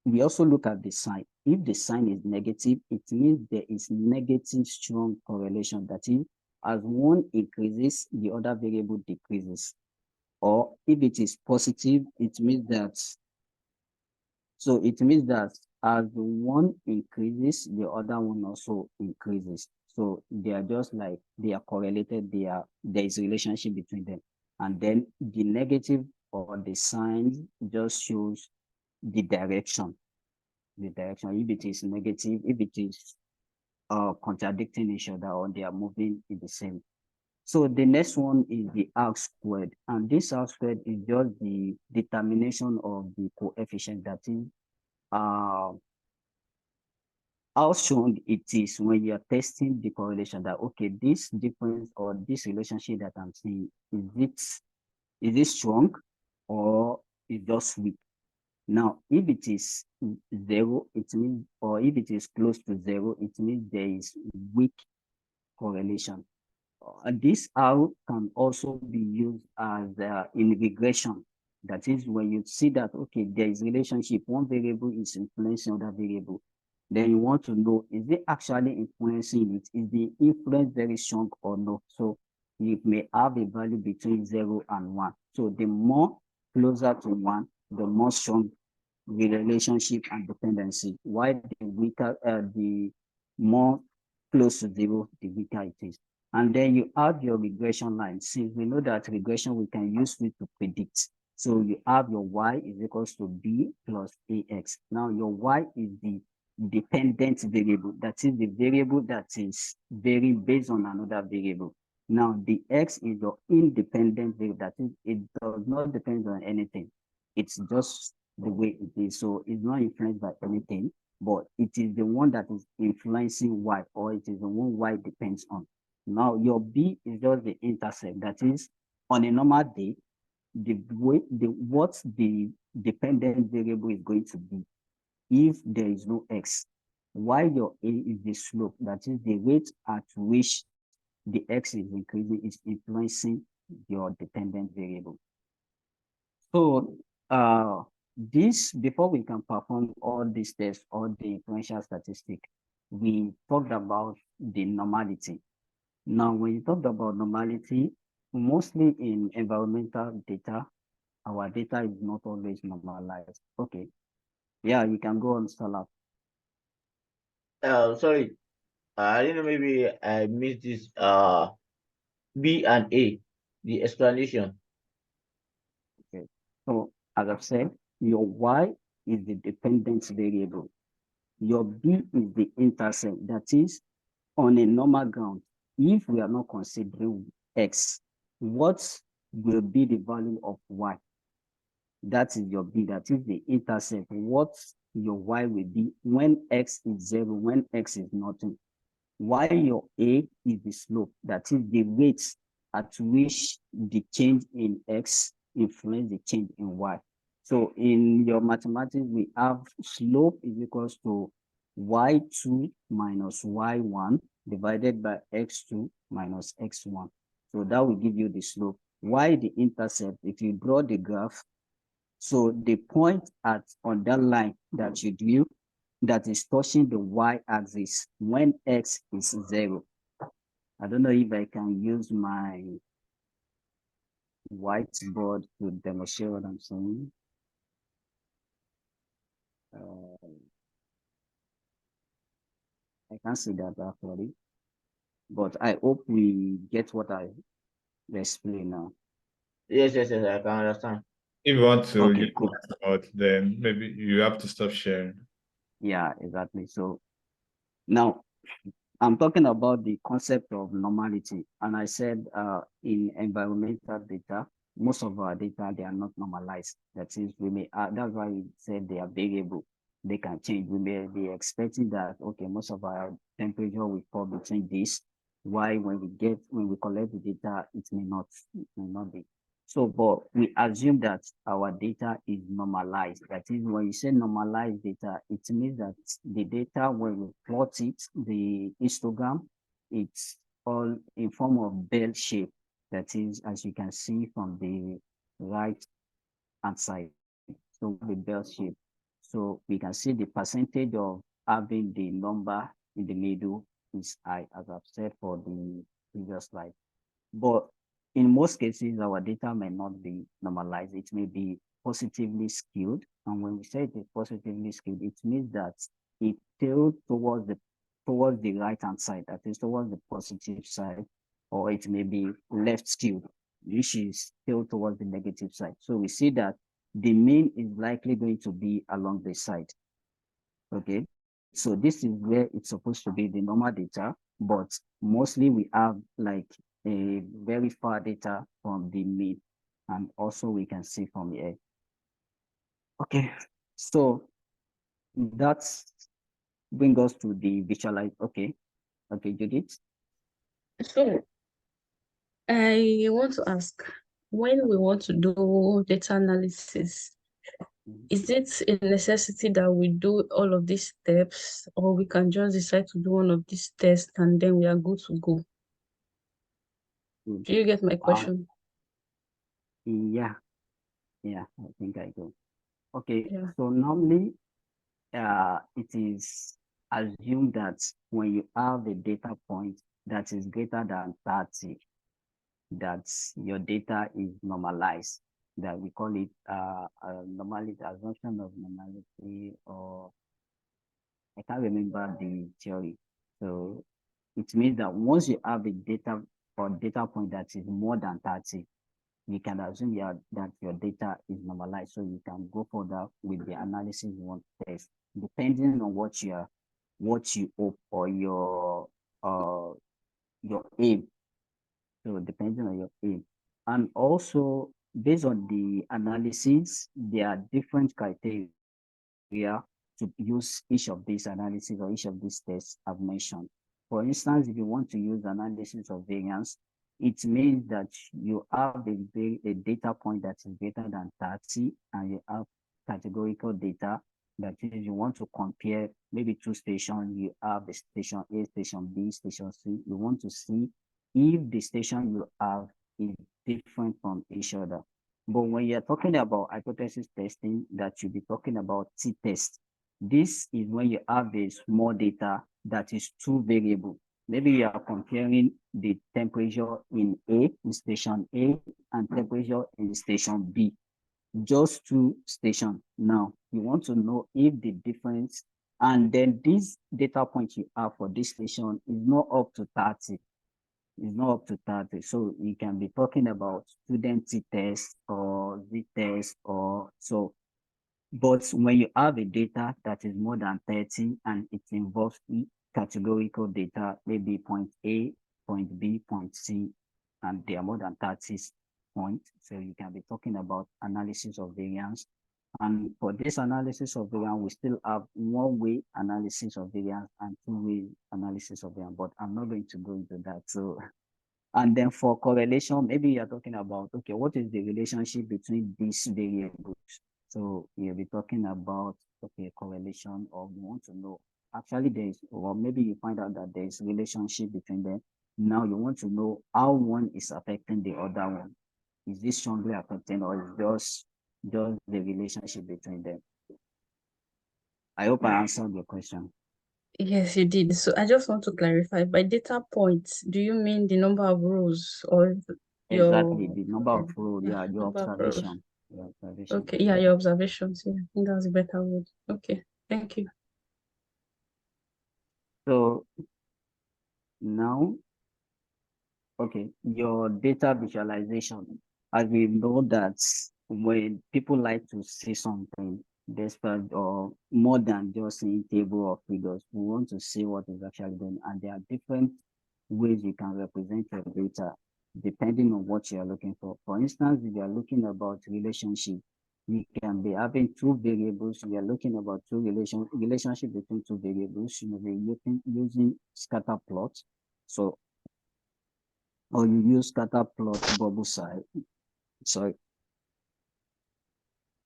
we also look at the sign. If the sign is negative, it means there is negative strong correlation. That is, as one increases, the other variable decreases. Or if it is positive, it means that, as the one increases, the other one also increases. So they are just like, they are correlated, there is a relationship between them. And then the negative or the sign just shows the direction. the direction. If it is negative, if it is contradicting each other, or they are moving in the same. So the next one is the R squared, and this R squared is just the determination of the coefficient, that is how strong it is when you're testing the correlation, that okay, this difference or this relationship that I'm seeing, is it strong or is just weak? Now, if it is 0, it means, or if it is close to 0, it means there is weak correlation. This R can also be used as in regression. That is, when you see that, okay, there is relationship, one variable is influencing other variable, then you want to know, is it actually influencing it? Is the influence very strong or no? So you may have a value between 0 and 1. So the more closer to 1, the more strong the relationship and dependency. While the weaker, the more close to 0, the weaker it is. And then you add your regression line. Since we know that regression, we can use it to predict. So you have your y is equals to b plus ax. Now your y is the dependent variable. That is the variable that is varying based on another variable. Now the x is your independent variable. That is, it does not depend on anything. It's just the way it is. So it's not influenced by anything, but it is the one that is influencing y, or it is the one y depends on. Now your b is just the intercept. That is, on a normal day, what the dependent variable is going to be if there is no x, while your a is the slope, that is the rate at which the x is increasing, is influencing your dependent variable. So this, before we can perform all these tests, all the influential statistic, we talked about the normality. Now, when you talked about normality, mostly in environmental data, our data is not always normalized. Okay. Yeah, you can go on, Salah. Sorry, I don't know, maybe I missed this. B and A, the explanation. Okay. So as I've said, your y is the dependent variable. Your b is the intercept. That is, on a normal ground, if we are not considering x, what will be the value of y? That is your b, that is the intercept. What your y will be when x is 0, when x is nothing. While your a is the slope, that is the rate at which the change in x influence the change in y. So in your mathematics, we have slope is equals to y2 minus y1 divided by x2 minus x1. So that will give you the slope. Why the intercept? If you draw the graph, so the point on that line that you drew, that is touching the y-axis when x is 0. I don't know if I can use my whiteboard to demonstrate what I'm saying. I can't see that actually, but I hope we get what I explain now. Yes, I can understand. If you want to Okay, use cool. that, then maybe you have to stop sharing. Yeah, exactly. So now I'm talking about the concept of normality. And I said in environmental data, most of our data, they are not normalized. That is, that's why we said they are variable. They can change. We may be expecting that, okay, most of our temperature will fall between this. Why when we collect the data, it may not be. So, but we assume that our data is normalized. That is, when you say normalized data, it means that the data, when we plot it, the histogram, it's all in form of bell shape. That is, as you can see from the right hand side. So the bell shape. So we can see the percentage of having the number in the middle is high, as I've said for the previous slide. But in most cases, our data may not be normalized. It may be positively skewed. And when we say it is positively skewed, it means that it tilts towards the right-hand side, that is towards the positive side, or it may be left skewed, which is tilted towards the negative side. So we see that the mean is likely going to be along this side. Okay, so this is where it's supposed to be the normal data, but mostly we have like a very far data from the mid, and also we can see from the edge. Okay, so that's bring us to the visualize. Okay, Judith. So I want to ask, when we want to do data analysis, is it a necessity that we do all of these steps, or we can just decide to do one of these tests and then we are good to go? Good. Do you get my question? Yeah, I think I do. Okay, Yeah. so normally it is assumed that when you have a data point that is greater than 30, that your data is normalized, that we call it normality, assumption of normality, or I can't remember the theory. So it means that once you have a data or data point that is more than 30, you can assume that your data is normalized. So you can go further with the analysis you want to test, depending on what you hope or your aim. So depending on your aim. And also based on the analysis, there are different criteria to use each of these analysis or each of these tests I've mentioned. For instance, if you want to use analysis of variance, it means that you have a data point that is greater than 30 and you have categorical data that is you want to compare maybe two stations, you have the station A, station B, station C. You want to see if the station you have is different from each other. But when you're talking about hypothesis testing, that you'll be talking about t-test. This is when you have a small data that is two variable. Maybe you are comparing the temperature in station A, and temperature in station B, just two stations. Now, you want to know if the difference, and then this data point you have for this station is not up to 30. It's not up to 30. So you can be talking about student t-test or z-test or so. But when you have a data that is more than 30 and it involves categorical data, maybe point A, point B, point C, and they are more than 30 points. So you can be talking about analysis of variance. And for this analysis of variance, we still have one-way analysis of variance and two-way analysis of variance, but I'm not going to go into that. So, and then for correlation, maybe you're talking about, okay, what is the relationship between these variables? So you'll be talking about, okay, correlation, or you want to know, actually there's, or maybe you find out that there's a relationship between them. Now you want to know how one is affecting the other one. Is this strongly affecting, or is just the relationship between them? I hope I answered your question. Yes, you did. So I just want to clarify, by data points, do you mean the number of rows or Exactly, your the number of rows, yeah, your number of rows? observation. Your observation. Okay, yeah, your observations. Yeah, I think that's a better word. Okay, thank you. So now, okay, your data visualization. As we know that when people like to see something, despite or more than just seeing table or figures, we want to see what is actually going on. And there are different ways you can represent your data depending on what you are looking for. For instance, if you are looking about relationship, you can be having two variables. We are looking about relationship between two variables. You may be using scatter plots. So, or you use scatter plot bubble size. Sorry.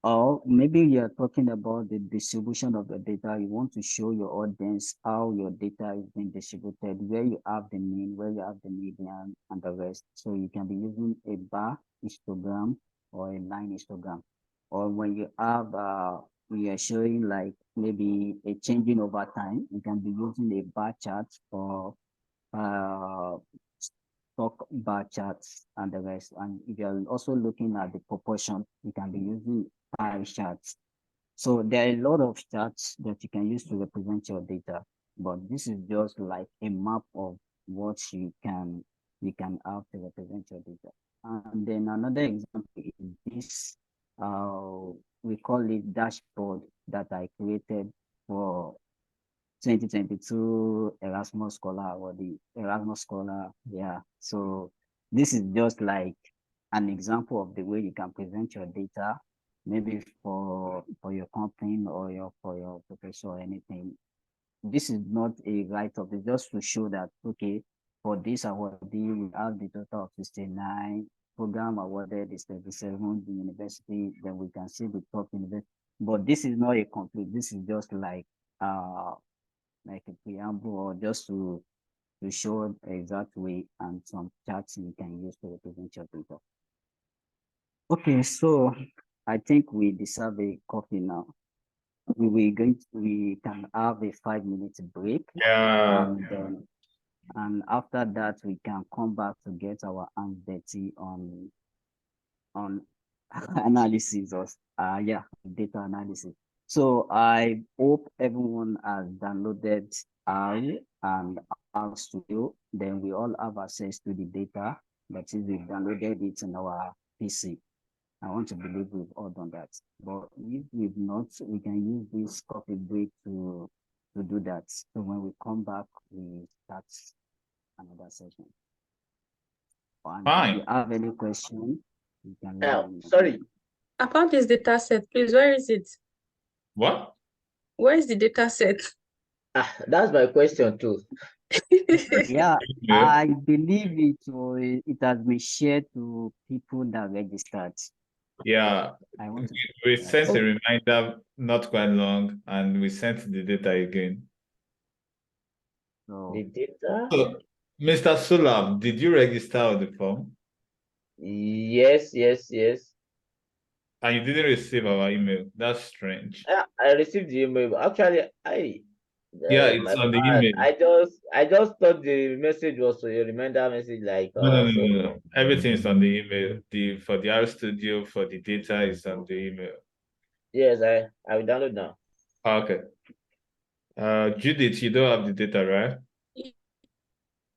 Or maybe you're talking about the distribution of the data. You want to show your audience how your data is being distributed, where you have the mean, where you have the median, and the rest. So you can be using a bar histogram or a line histogram. Or when you have, we are showing like maybe a changing over time, you can be using a bar chart or stock bar charts and the rest. And if you're also looking at the proportion, you can be using pie charts. So there are a lot of charts that you can use to represent your data, but this is just like a map of what you can have to represent your data. And then another example is this, we call it dashboard that I created for 2022 Erasmus Scholar or the Erasmus Scholar. Yeah. So this is just like an example of the way you can present your data, maybe for your company or for your professor or anything. This is not a write-up, it's just to show that, okay, for this awardee, we have the total of 69, program awarded is 37, the university, then we can see the top university. But this is not a complete, this is just like a preamble, or just to show the exact way and some charts you can use to represent your data. Okay, so I think we deserve a coffee now. We can have a 5 minute break, Yeah. and after that we can come back to get our hands dirty on analysis of data analysis. So I hope everyone has downloaded R and R Studio. Then we all have access to the data. That is, we've downloaded it in our PC. I want to believe we've all done that. But if we've not, we can use this coffee break to do that. So when we come back, we start another session. And if you Fine. have any question, you can let me know. Sorry. About this data set, please, where is it? What? Where is the data set? That's my question too. Yeah, Yeah. I believe it has been shared to people that registered. Yeah. I want to We that. sent a reminder not quite long, and we sent the data again. So The data? So, Mr. Sulam, did you register on the form? Yes. And you didn't receive our email? That's strange. I received the email. Actually, Yeah, it's my on the bad. email. I just thought the message was a reminder message, like No. Everything is on the email. For the R Studio, for the data is on the email. Yes, I will download now. Okay. Judith, you don't have the data, right?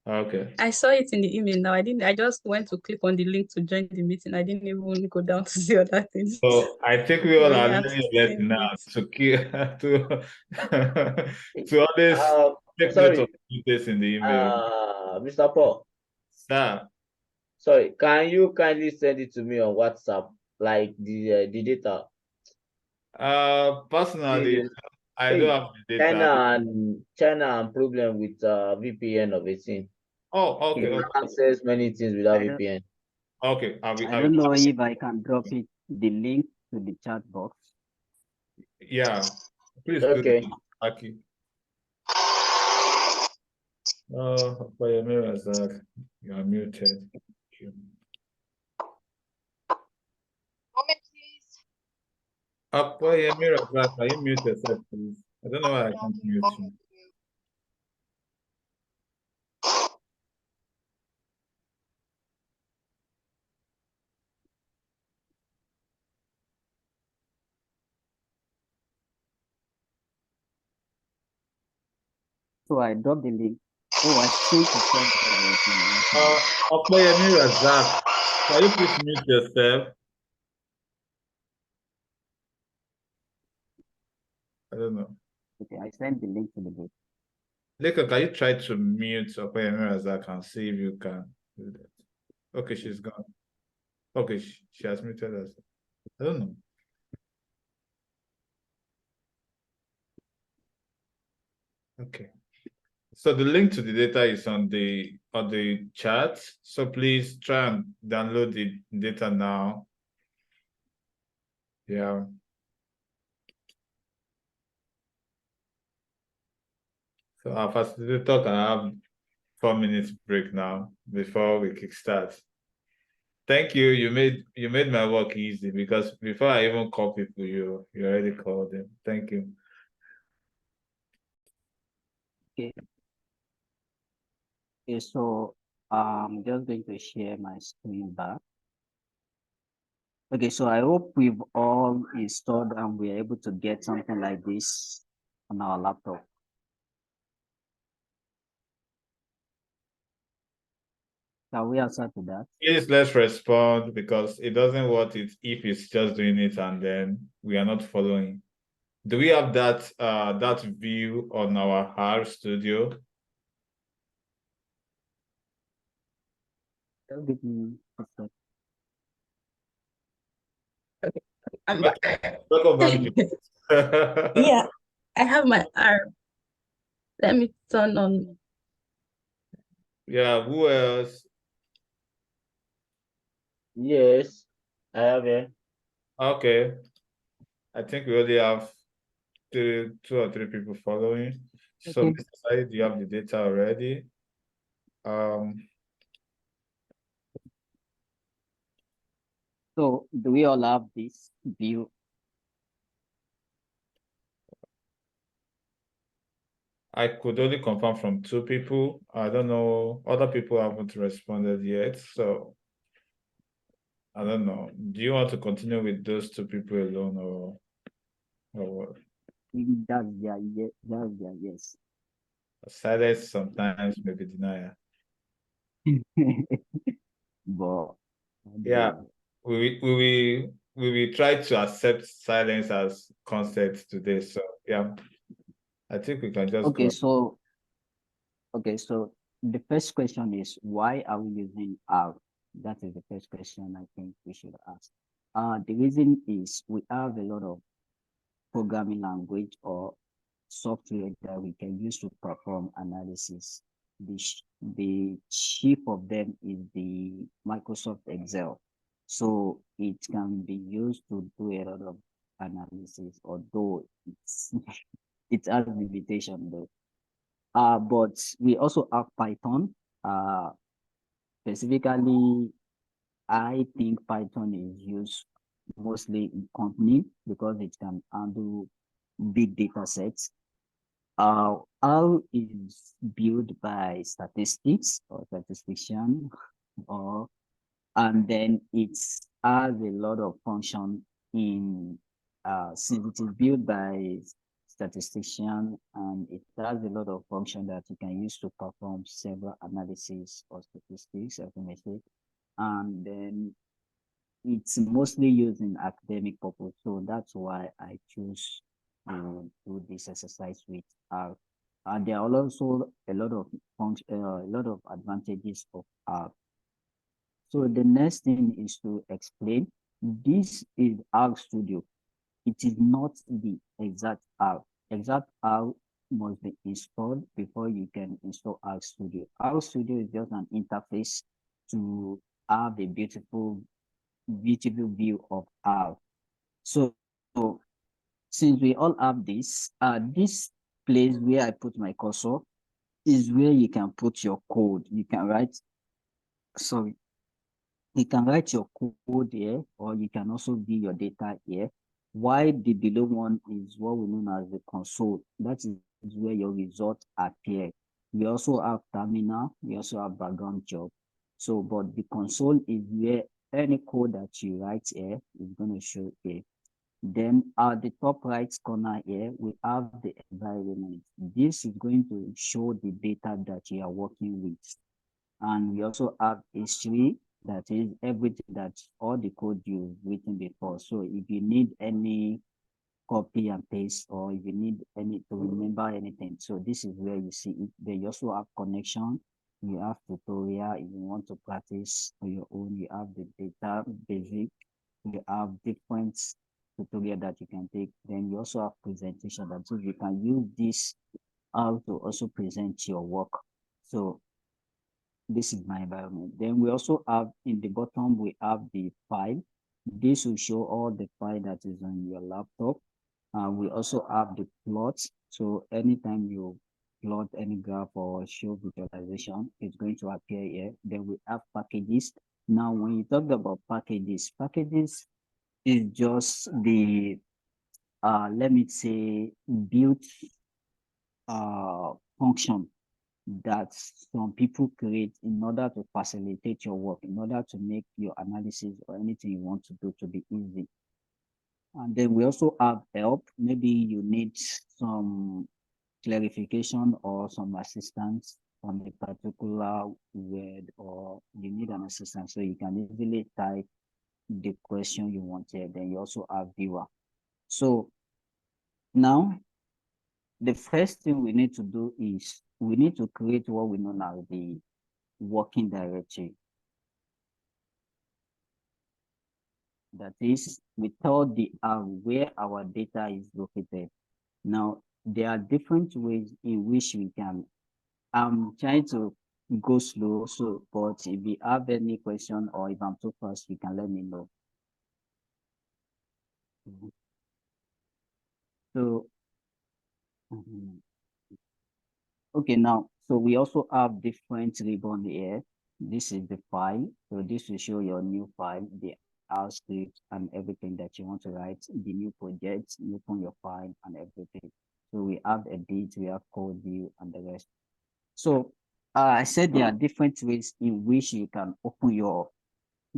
Okay. I saw it in the email now. I just went to click on the link to join the meeting. I didn't even go down to see other things. So I think we all We are have learning to a lesson send now it. to keep to always take note of Sorry, details in the email. Mr. Paul. Sir, Sorry, can you kindly send it to me on WhatsApp, like the data? personally, I Hey, don't have the data. China and problem with VPN of a thing. Oh, You okay, can okay, access many things without I don't VPN. okay. I don't know if I can drop the link to the chat box. Yeah, please do Okay. that, Baki. Oh, by your mirror, Zach, you are muted. Up by your mirror, Zach, can you mute yourself, please? I don't know why I can't mute you. So I dropped the link. Oh, I sent it to Up by your mirror, Zach, can you please mute yourself? I don't know. Okay, I sent the link to the group. Leka, can you try to mute Opeyemi Razak and see if you can do that? Okay, she's gone. Okay, she has muted us. I don't know. Okay. So the link to the data is on the chat. So please try and download the data now. Yeah. So our facilitator can have 4 minutes break now before we kickstart. Thank you. You made my work easy, because before I even call people, you already called them. Thank you. Okay. Okay, so I'm just going to share my screen back. Okay, so I hope we've all installed and we're able to get something like this on our laptop. Can we answer to that? Please let's respond, because it doesn't worth it if it's just doing it and then we are not following. Do we have that view on our R studio? Give me a sec. I'm back. Welcome back. Yeah, I have my arm. Let me turn on. Yeah, who else? Yes, I have it. Okay. I think we only have two or three people following. So, Okay. Mr. Said, you have the data already. So do we all have this view? I could only confirm from two people. I don't know. Other people haven't responded yet. So I don't know. Do you want to continue with those two people alone or what? That's their yes. That's their yes. Silence sometimes may be denial. But Yeah, we will try to accept silence as concept today. So yeah, I think we can just okay, go. so the first question is, why are we using R? That is the first question I think we should ask. The reason is we have a lot of programming language or software that we can use to perform analysis. The chief of them is the Microsoft Excel. So it can be used to do a lot of analysis, although it has limitation though. But we also have Python. Specifically, I think Python is used mostly in company because it can handle big data sets. R is built by statistics or statistician, or and then it has a lot of function in since it is built by statistician, and it has a lot of function that you can use to perform several analysis or statistics, as you may say. And then it's mostly used in academic purpose. So that's why I choose to do this exercise with R. And there are also a lot of a lot of advantages of R. So the next thing is to explain. This is R Studio. It is not the exact R. Exact R must be installed before you can install R Studio. R Studio is just an interface to have a beautiful view of R. So since we all have this place where I put my cursor is where you can put your code. You can write, sorry, you can write your code here, or you can also view your data here. Why the below one is what we know as the console. That is where your results appear. We also have terminal, we also have background job. So, but the console is where any code that you write here is going to show here. Then at the top right corner here, we have the environment. This is going to show the data that you are working with. And we also have history, that is everything that all the code you've written before. So if you need any copy and paste, or if you need any to remember anything, so this is where you see it. Then you also have connection. You have tutorial. If you want to practice for your own, you have the data basic. You have different tutorial that you can take. Then you also have presentation, that so you can use this how to also present your work. So this is my environment. Then we also have in the bottom, we have the file. This will show all the file that is on your laptop. We also have the plots. So anytime you plot any graph or show visualization, it's going to appear here. Then we have packages. Now, when you talk about packages is just the, let me say, built function that some people create in order to facilitate your work, in order to make your analysis or anything you want to do to be easy. And then we also have help. Maybe you need some clarification or some assistance on a particular word, or you need an assistance, so you can easily type the question you want here. Then you also have viewer. So Now, the first thing we need to do is we need to create what we know now the working directory. That is, we tell the where our data is located. Now, there are different ways in which we can. I'm trying to go slow, so but if you have any question or if I'm too fast, you can let me know. So, okay, now, so we also have different ribbon here. This is the file. So this will show your new file, the R script and everything that you want to write, the new project, you open your file and everything. So we have edit, we have code view and the rest. So I said there are different ways in which you can open your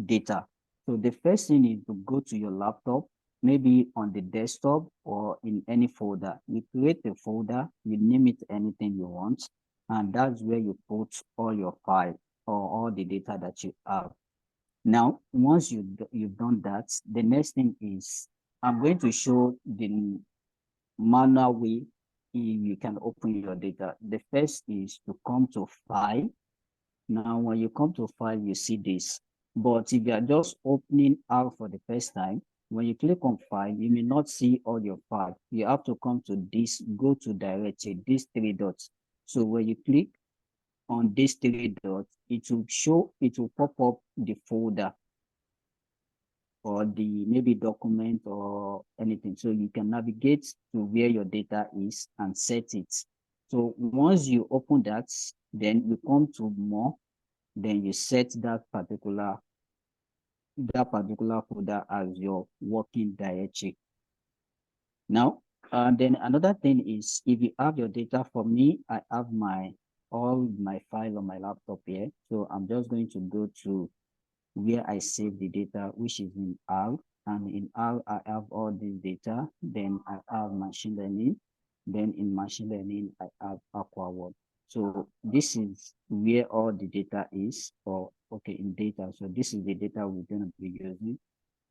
data. So the first thing is to go to your laptop, maybe on the desktop or in any folder. You create a folder, you name it anything you want, and that's where you put all your file or all the data that you have. Now, once you've done that, the next thing is I'm going to show the manual way you can open your data. The first is to come to File. Now, when you come to File, you see this. But if you are just opening out for the first time, when you click on File, you may not see all your files. You have to come to this, go to Directory, these three dots. So when you click on these three dots, it will pop up the folder or the maybe document or anything. So you can navigate to where your data is and set it. So once you open that, then you come to more, then you set that particular folder as your working directory. Now, then another thing is if you have your data, for me, I have all my file on my laptop here. So I'm just going to go to where I save the data, which is in R. And in R, I have all this data. Then I have machine learning. Then in machine learning, I have AquaWorld. So this is where all the data is, or okay, in data. So this is the data we're going to be using.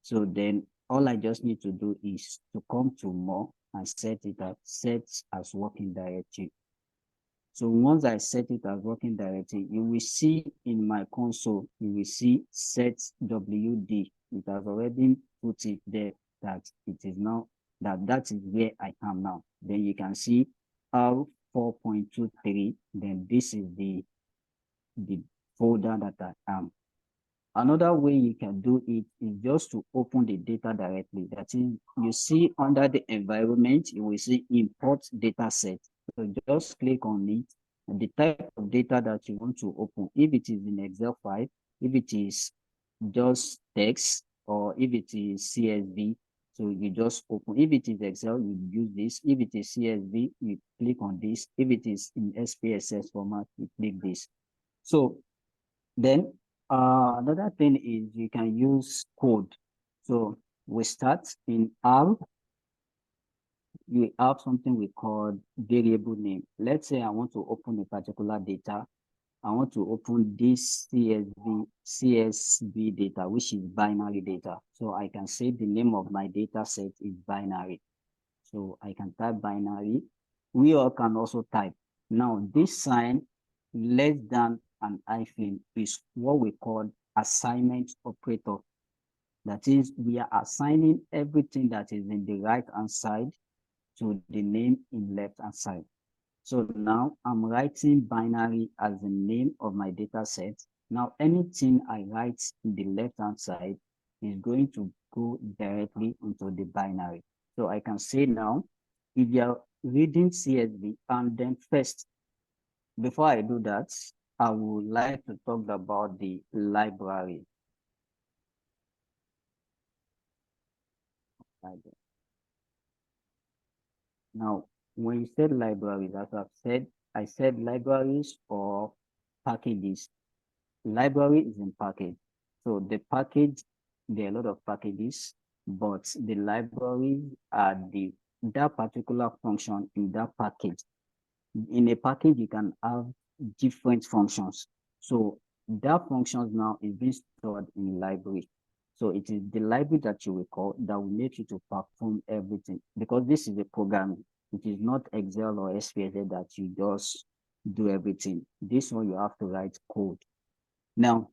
So then all I just need to do is to come to more and set as working directory. So once I set it as working directory, you will see in my console, you will see set WD. It has already put it there that it is now, that is where I am now. Then you can see R4.23, then this is the folder that I am. Another way you can do it is just to open the data directly. That is, you see under the environment, you will see import data set. So just click on it, and the type of data that you want to open. If it is in Excel file, if it is just text, or if it is CSV, so you just open. If it is Excel, you use this. If it is CSV, you click on this. If it is in SPSS format, you click this. So then another thing is you can use code. So we start in R. You have something we call variable name. Let's say I want to open a particular data. I want to open this CSV data, which is binary data. So I can say the name of my data set is binary. So I can type binary. We all can also type. Now this sign less than an hyphen is what we call assignment operator. That is, we are assigning everything that is in the right-hand side to the name in left-hand side. So now I'm writing binary as the name of my data set. Now anything I write in the left-hand side is going to go directly into the binary. So I can say now, if you're reading CSV, and then first, before I do that, I would like to talk about the library. Now, when you said libraries, as I've said, I said libraries or packages. Library is in package. So the package, there are a lot of packages, but the libraries are that particular function in that package. In a package, you can have different functions. So that functions now is being stored in library. So it is the library that you will call that will make you to perform everything, because this is a programming. It is not Excel or SPSS that you just do everything. This one you have to write code. Now,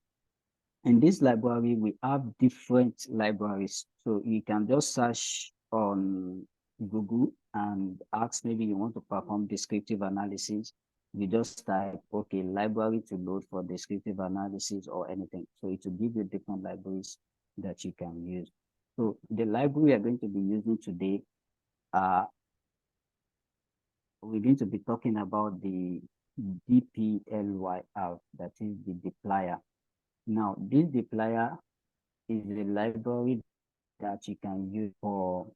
in this library, we have different libraries. So you can just search on Google and ask, maybe you want to perform descriptive analysis. You just type, okay, library to load for descriptive analysis or anything. So it will give you different libraries that you can use. So the library we are going to be using today, we're going to be talking about the DPLYR, that is the deployer. Now, this deployer is a library that you can use for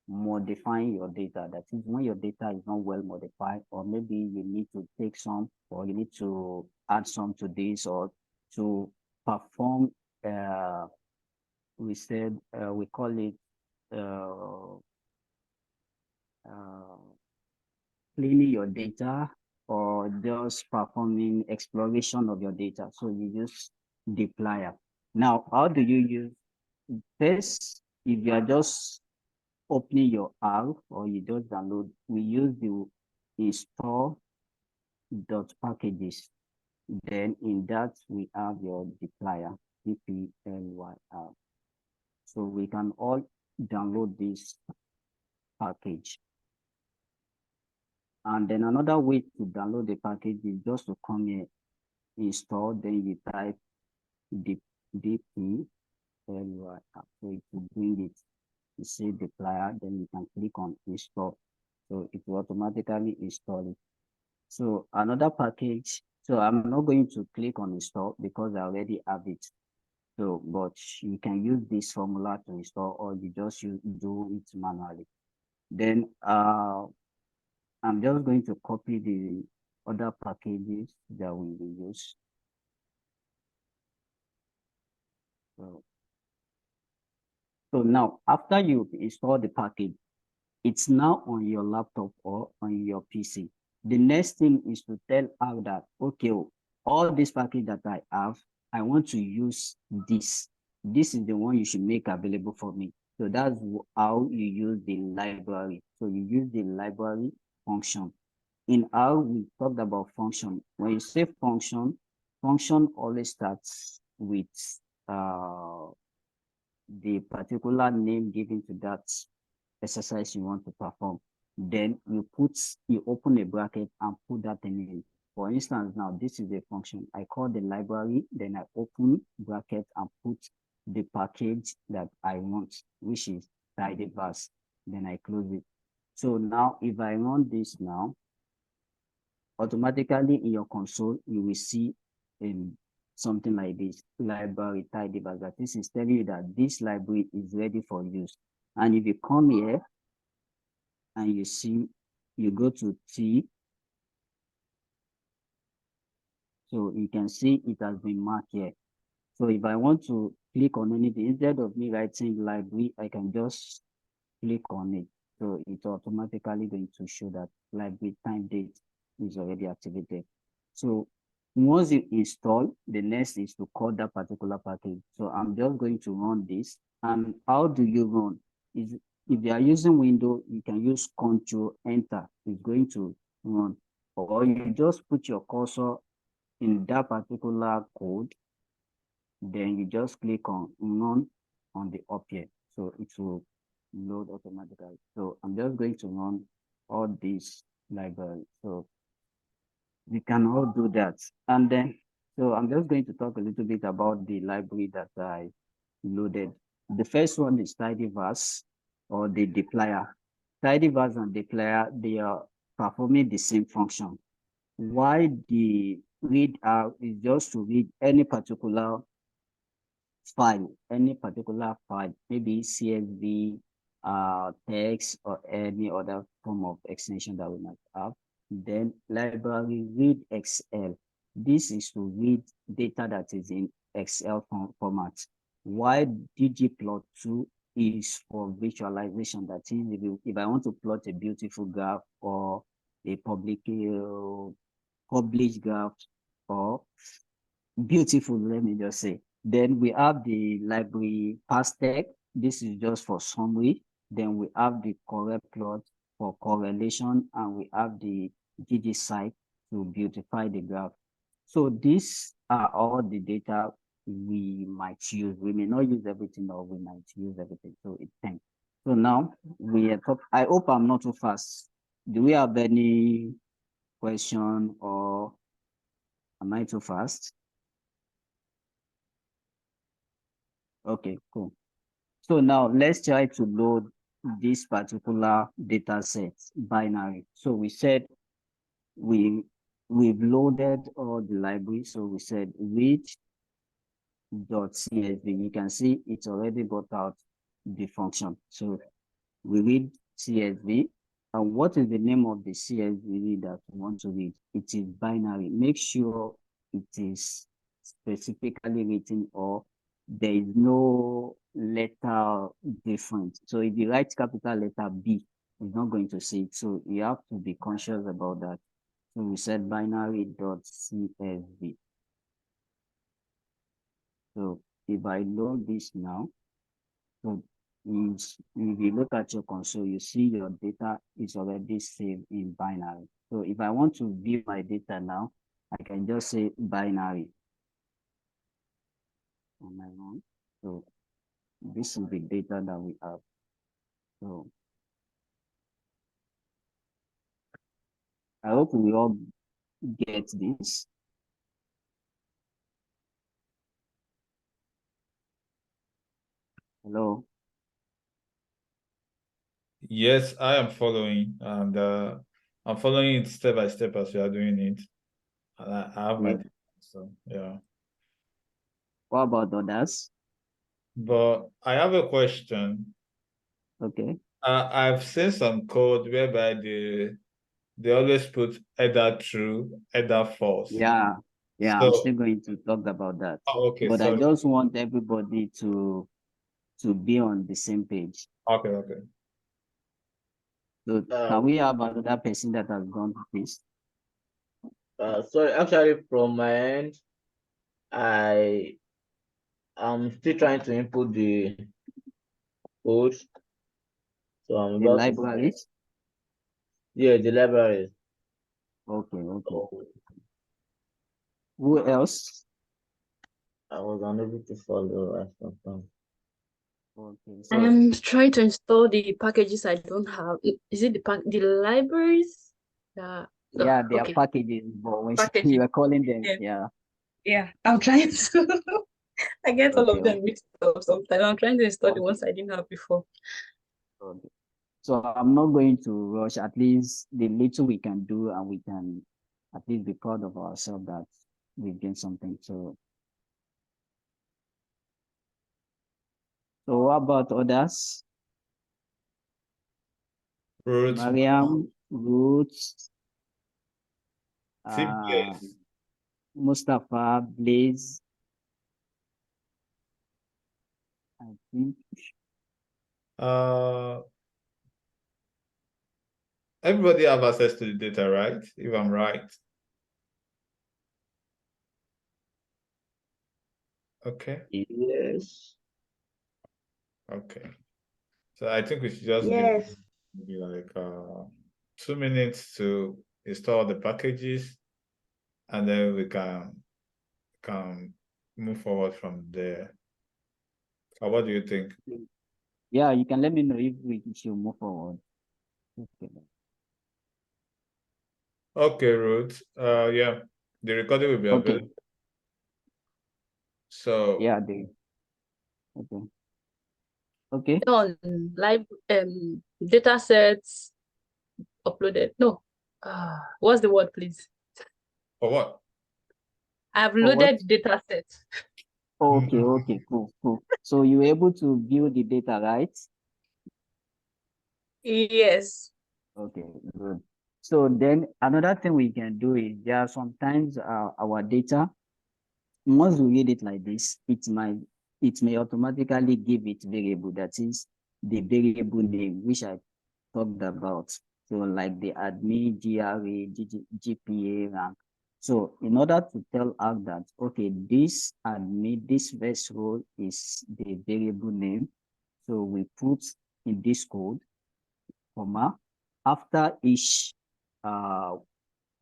modifying your data. That is, when your data is not well modified, or maybe you need to take some, or you need to add some to this, or to perform, we call it cleaning your data, or just performing exploration of your data. So you use deployer. Now, how do you use this? If you are just opening your R, or you just download, we use the install.packages. Then in that, we have your deployer, DPLYR. So we can all download this package. And then another way to download the package is just to come here, install, then you type DPLYR. So it will bring it. You see deployer, then you can click on install. So it will automatically install it. So another package, so I'm not going to click on install because I already have it. So, but you can use this formula to install, or you just do it manually. Then I'm just going to copy the other packages that we will use. So now, after you install the package, it's now on your laptop or on your PC. The next thing is to tell her that, okay, all this package that I have, I want to use this. This is the one you should make available for me. So that's how you use the library. So you use the library function. In how we talked about function, when you say function, function always starts with the particular name given to that exercise you want to perform. Then you open a bracket and put that in. For instance, now this is a function. I call the library, then I open bracket and put the package that I want, which is tidyverse. Then I close it. So now if I run this now, automatically in your console, you will see something like this, library tidyverse. That this is telling you that this library is ready for use. And if you come here and you see, you go to T, so you can see it has been marked here. So if I want to click on anything, instead of me writing library, I can just click on it. So it's automatically going to show that library time date is already activated. So once you install, the next is to call that particular package. So I'm just going to run this. And how do you run? If you are using Windows, you can use Control Enter. It's going to run. Or you just put your cursor in that particular code, then you just click on run on the up here. So it will load automatically. So I'm just going to run all these libraries. So we can all do that. And then, so I'm just going to talk a little bit about the library that I loaded. The first one is tidyverse, or the deployer. Tidyverse and deployer, they are performing the same function. Why the read out is just to read any particular file, maybe CSV, text, or any other form of extension that we might have. Then library read XL. This is to read data that is in Excel format. Why ggplot2 is for visualization. That is, if I want to plot a beautiful graph or a published graph, or beautiful, let me just say, Then we have the library past tech. This is just for summary. Then we have the correct plot for correlation, and we have the GG site to beautify the graph. So these are all the data we might use. We may not use everything, or we might use everything. So it depends. So now I hope I'm not too fast. Do we have any question, or am I too fast? Okay, cool. So now let's try to load this particular data set binary. So we said we've loaded all the libraries. So we said read.csv. You can see it's already brought out the function. So we read CSV. And what is the name of the CSV that we want to read? It is binary. Make sure it is specifically written, or there is no letter different. So if you write capital letter B, it's not going to see it. So you have to be conscious about that. So we said binary.csv. So if I load this now, so if you look at your console, you see your data is already saved in binary. So if I want to view my data now, I can just say binary on my own. So this is the data that we have. So I hope we all get this. Hello. Yes, I am following, and I'm following it step by step as we are doing it. And I have my Yeah. data, so yeah. What about others? But I have a question. Okay. I've seen some code whereby they always put either true, either false. Yeah. Yeah, I'm So, still going to talk about that. okay, But I sorry. just want everybody to be on the same page. Okay. So can we have another person that has gone, please? Sorry, actually, from my end, I am still trying to input the code. So I'm The about to libraries? yeah, the libraries. Okay. Oh, Who else? I was unable to follow at some point. Okay, so I'm trying to install the packages I don't have. Is it the libraries? Yeah. yeah, they are Okay. packages, but when Packages. you are calling them, Yeah. yeah. Yeah. I'm trying to. I get all Okay, of them mixed up sometimes. I'm trying to install the okay, ones I didn't have before. okay. So I'm not going to rush. At least the little we can do, and we can at least be proud of ourselves that we've done something. So what about others? Root, Mariam, Ruth, TPS. Mustafa, Blaze, I think. Uh, everybody have access to the data, right? If I'm right. Okay. Yes. Okay. So I think we should just give Yes. maybe like 2 minutes to install the packages, and then we can move forward from there. What do you think? Yeah, you can let me know if we should move forward. Okay. Okay, Ruth. Yeah, the recording will be Okay. available. So Yeah, they. Okay. Okay. On live data sets uploaded. No. What's the word, please? for what? I've For what? loaded data sets. Okay, cool. So you were able to view the data, right? Yes. Okay, good. So then another thing we can do is there are sometimes our data, once we read it like this, it may automatically give it variable, that is the variable name, which I talked about. So like the admin, GRA, GPA rank. So in order to tell us that, okay, this admit, this first row is the variable name. So we put in this code, comma, after each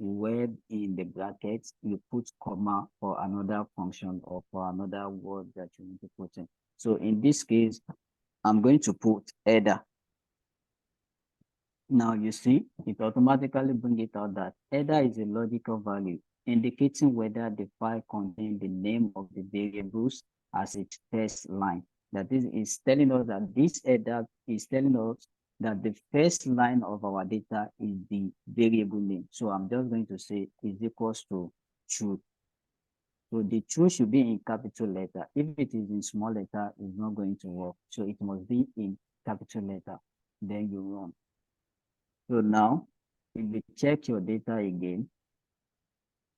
word in the brackets, you put comma for another function or for another word that you want to put in. So in this case, I'm going to put header. Now you see, it automatically brings it out that header is a logical value indicating whether the file contains the name of the variables as its first line. That is telling us that this header is telling us that the first line of our data is the variable name. So I'm just going to say is equals to true. So the true should be in capital letter. If it is in small letter, it's not going to work. So it must be in capital letter. Then you run. So now, if you check your data again,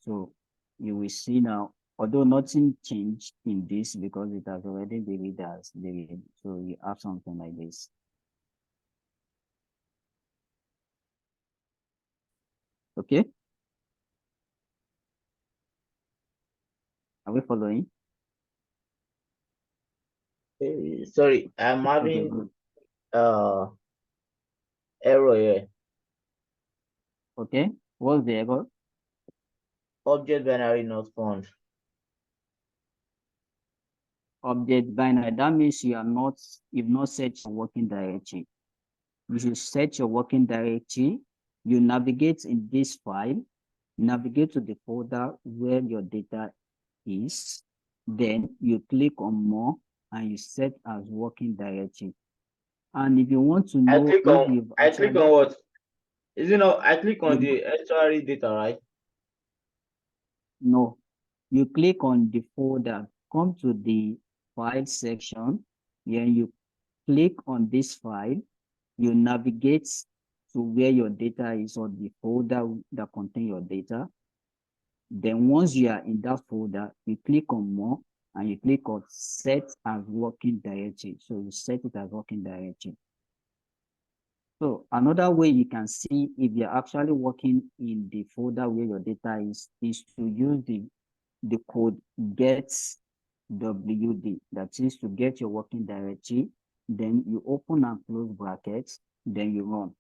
so you will see now, although nothing changed in this because it has already been read as the read. So you have something like this. Okay. Are we following? Sorry, I'm Okay, having good. error here. Okay. What's the error? Object binary not found. Object binary. That means you've not set your working directory. You should set your working directory. You navigate in this file, navigate to the folder where your data is. Then you click on more and you set as working directory. And if you want to know if you've I click on what? Is it not? I click on you, the actuary data, right? no, you click on the folder, come to the file section, then you click on this file, you navigate to where your data is or the folder that contain your data. Then once you are in that folder, you click on more and you click on set as working directory. So you set it as working directory. So another way you can see if you're actually working in the folder where your data is to use the code gets WD, that is to get your working directory. Then you open and close brackets, then you run.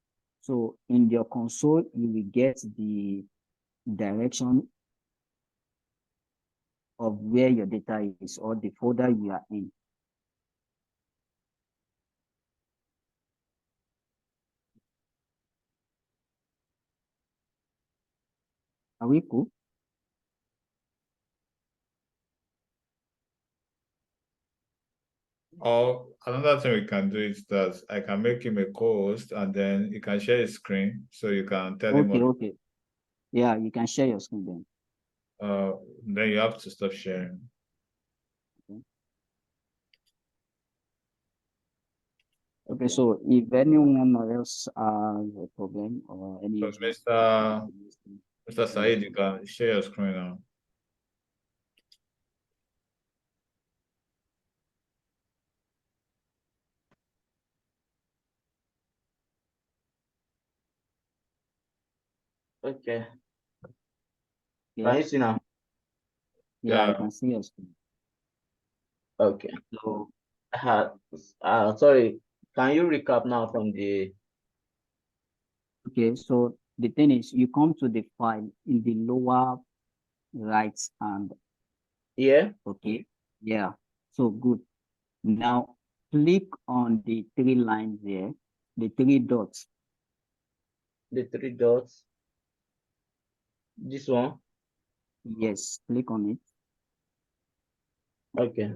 So in your console, you will get the direction of where your data is or the folder you are in. Are we cool? Or another thing we can do is that I can make him a co-host and then you can share his screen so you can tell him Okay, what. okay. Yeah, you can share your screen then. Then you have to stop sharing. Okay, so if anyone else has a problem or any So user, Mr. Said, you can share your screen now. Okay. yeah, Can you see now? yeah, I Yeah. can see your screen. Okay. So Sorry. Can you recap now from the? okay, so the thing is, you come to the file in the lower right hand. Yeah. Okay, yeah. So good. Now click on the three lines there, the three dots. The three dots. This one. Yes, click on it. Okay.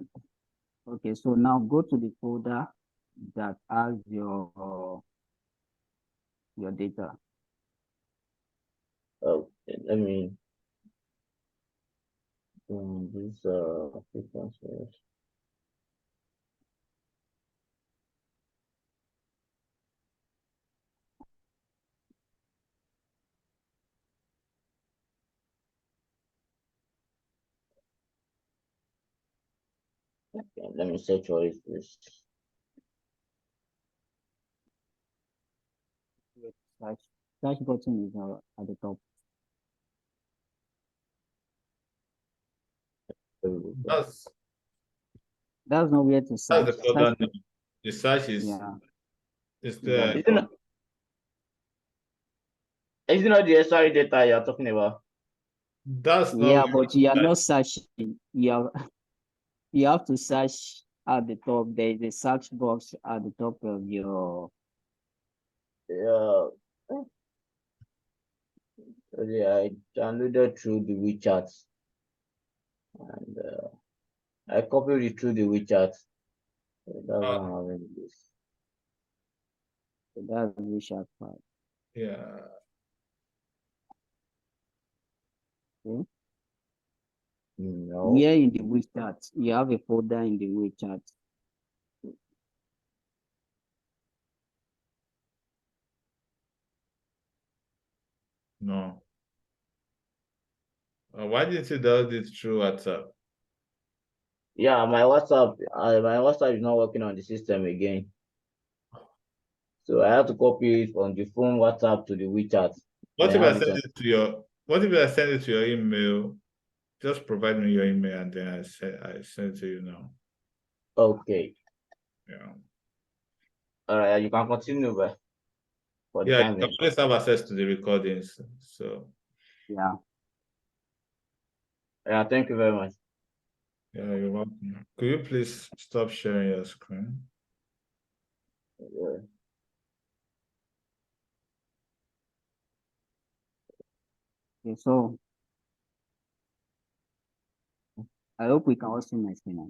Okay, so now go to the folder that has your data. Okay. Let me this quick transfer. Okay. Let me search for it. This. Search button is at the top. That's That's not where to that's search. the folder Search, name. The search is yeah, is is at the the Is it top. not, is it not the SRE data you're talking about? that's not Yeah, where but you are that- not searching. You have to search at the top. There is a search box at the top of your. Yeah. I downloaded through the WeChat and I copied it through the WeChat. It doesn't have any this. That's the WeChat file. yeah. Okay? No. Where in the WeChat? You have a folder in the WeChat. No. Why did you do it through WhatsApp? Yeah, my WhatsApp is not working on the system again. So I have to copy it on the phone WhatsApp to the WeChat. What Then if I have it send on. it to your what if I send it to your email? Just provide me your email and then I send it to you now. Okay. Yeah. All right, you can continue for the Yeah, time you can being. always have access to the recordings. So Yeah. Yeah, thank you very much. yeah, you're welcome. Could you please stop sharing your screen? Yeah. Okay, so I hope we can all see my screen now.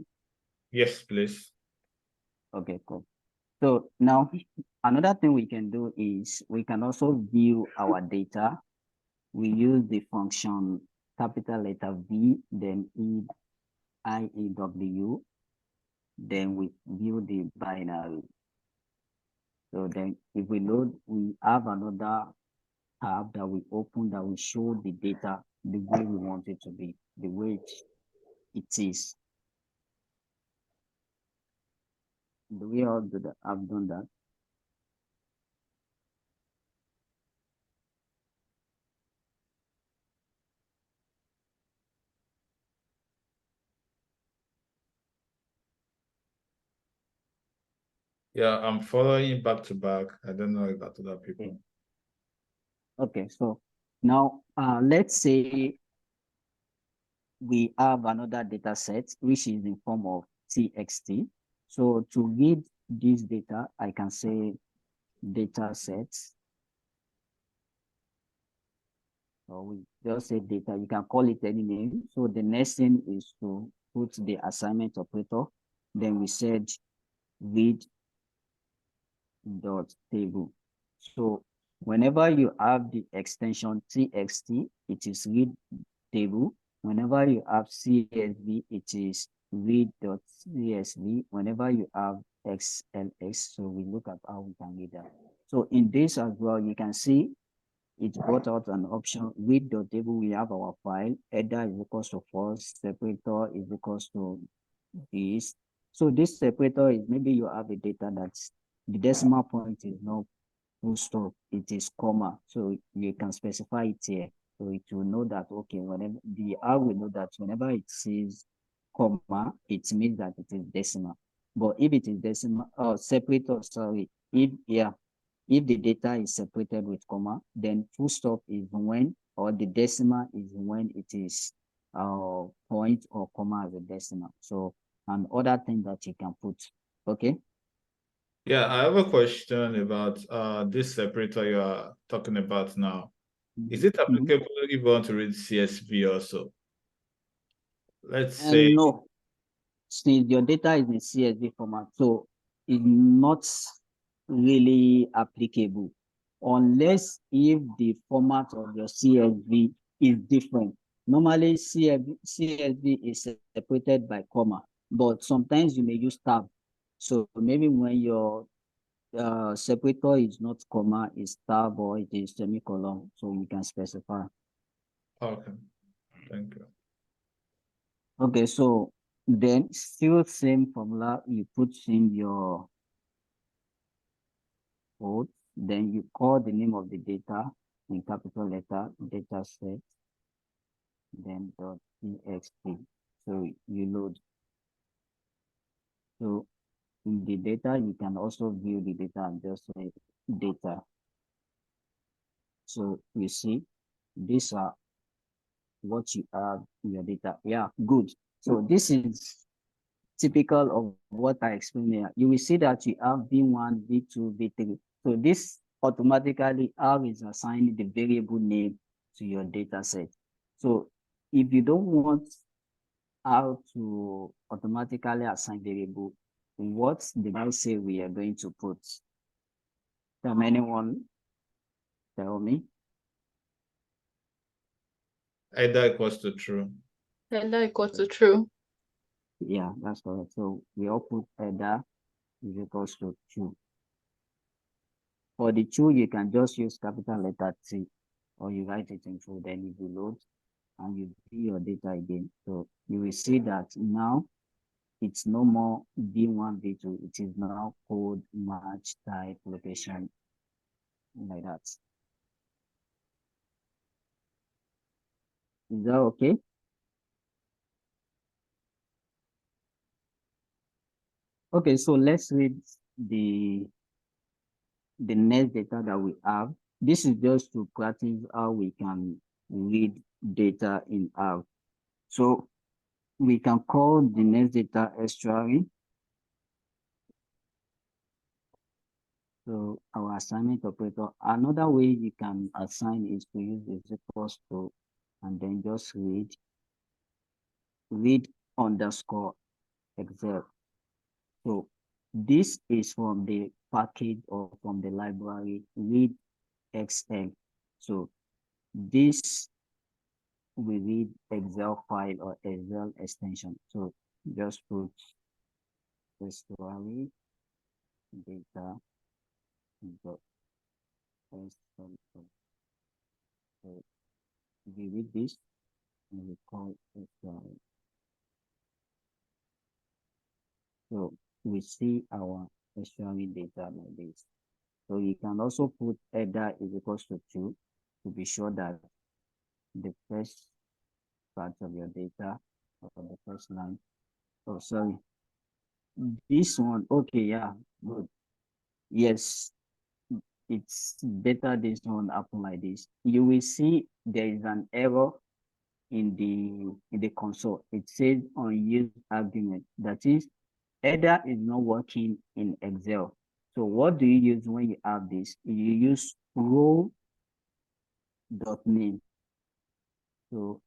Yes, please. Okay, cool. So now another thing we can do is we can also view our data. We use the function capital letter V, then IEW, then we view the binary. So then if we load, we have another tab that we open that will show the data the way we want it to be, the way it is. Do we all do that? I've done that. Yeah, I'm following back to back. I don't know about other people. Okay, so now let's say we have another data set which is in form of txt. So to read this data, I can say data sets, or we just say data. You can call it any name. So the next thing is to put the assignment operator. Then we said read dot table. So whenever you have the extension txt, it is read table. Whenever you have CSV, it is read.csv. Whenever you have XLX, so we look at how we can read that. So in this as well, you can see it brought out an option read.table. We have our file, header is equals to false, separator is equals to this. So this separator is maybe you have a data that's the decimal point is not full stop, it is comma. So you can specify it here. So it will know that, okay, whenever the R will know that whenever it says comma, it means that it is decimal. But if it is decimal or separator, sorry, if the data is separated with comma, then full stop is when, or the decimal is when it is point or comma as a decimal. So, and other thing that you can put, okay? Yeah, I have a question about this separator you are talking about now. Is it applicable if you want to read CSV also? Let's say, And no, since your data is in CSV format, so it's not really applicable unless if the format of your CSV is different. Normally, CSV is separated by comma, but sometimes you may use tab. So maybe when your separator is not comma, it's tab or it is semicolon, so you can specify. okay, thank you. Okay, so then still same formula, you put in your code, then you call the name of the data in capital letter, data set, then .txt. So you load. So in the data, you can also view the data and just say data. So you see, these are what you have in your data. Yeah, good. So this is typical of what I explained here. You will see that you have V1, V2, V3. So this automatically R is assigning the variable name to your data set. So if you don't want R to automatically assign variable, what did I say we are going to put? Can anyone tell me? Either equals to true. Header equal to true. Yeah, that's correct. So we all put header is equals to true. For the true, you can just use capital letter T, or you write it in full, then you load and you view your data again. So you will see that now it's no more V1, V2. It is now code, match, type, location, like that. Is that okay? Okay, so let's read the next data that we have. This is just to practice how we can read data in R. So we can call the next data estuary. So our assignment operator, another way you can assign is to use is equals to, and then just read underscore Excel. So this is from the package or from the library read XL. So this we read Excel file or Excel extension. So just put estuary data dot Excel. So we read this and we call estuary. So we see our estuary data like this. So you can also put header is equals to 2 to be sure that the first part of your data or the first line. Oh, sorry. This one, okay, yeah, good. Yes, it's better this one happen like this. You will see there is an error in the console. It says unused argument. That is, header is not working in Excel. So what do you use when you have this? You use row.name. So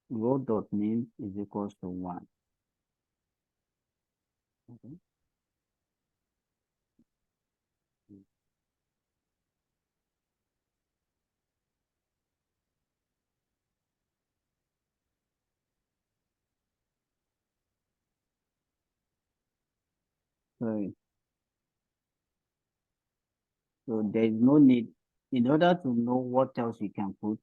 row.name is equals to 1. Okay. Sorry. So there is no need. In order to know what else you can put,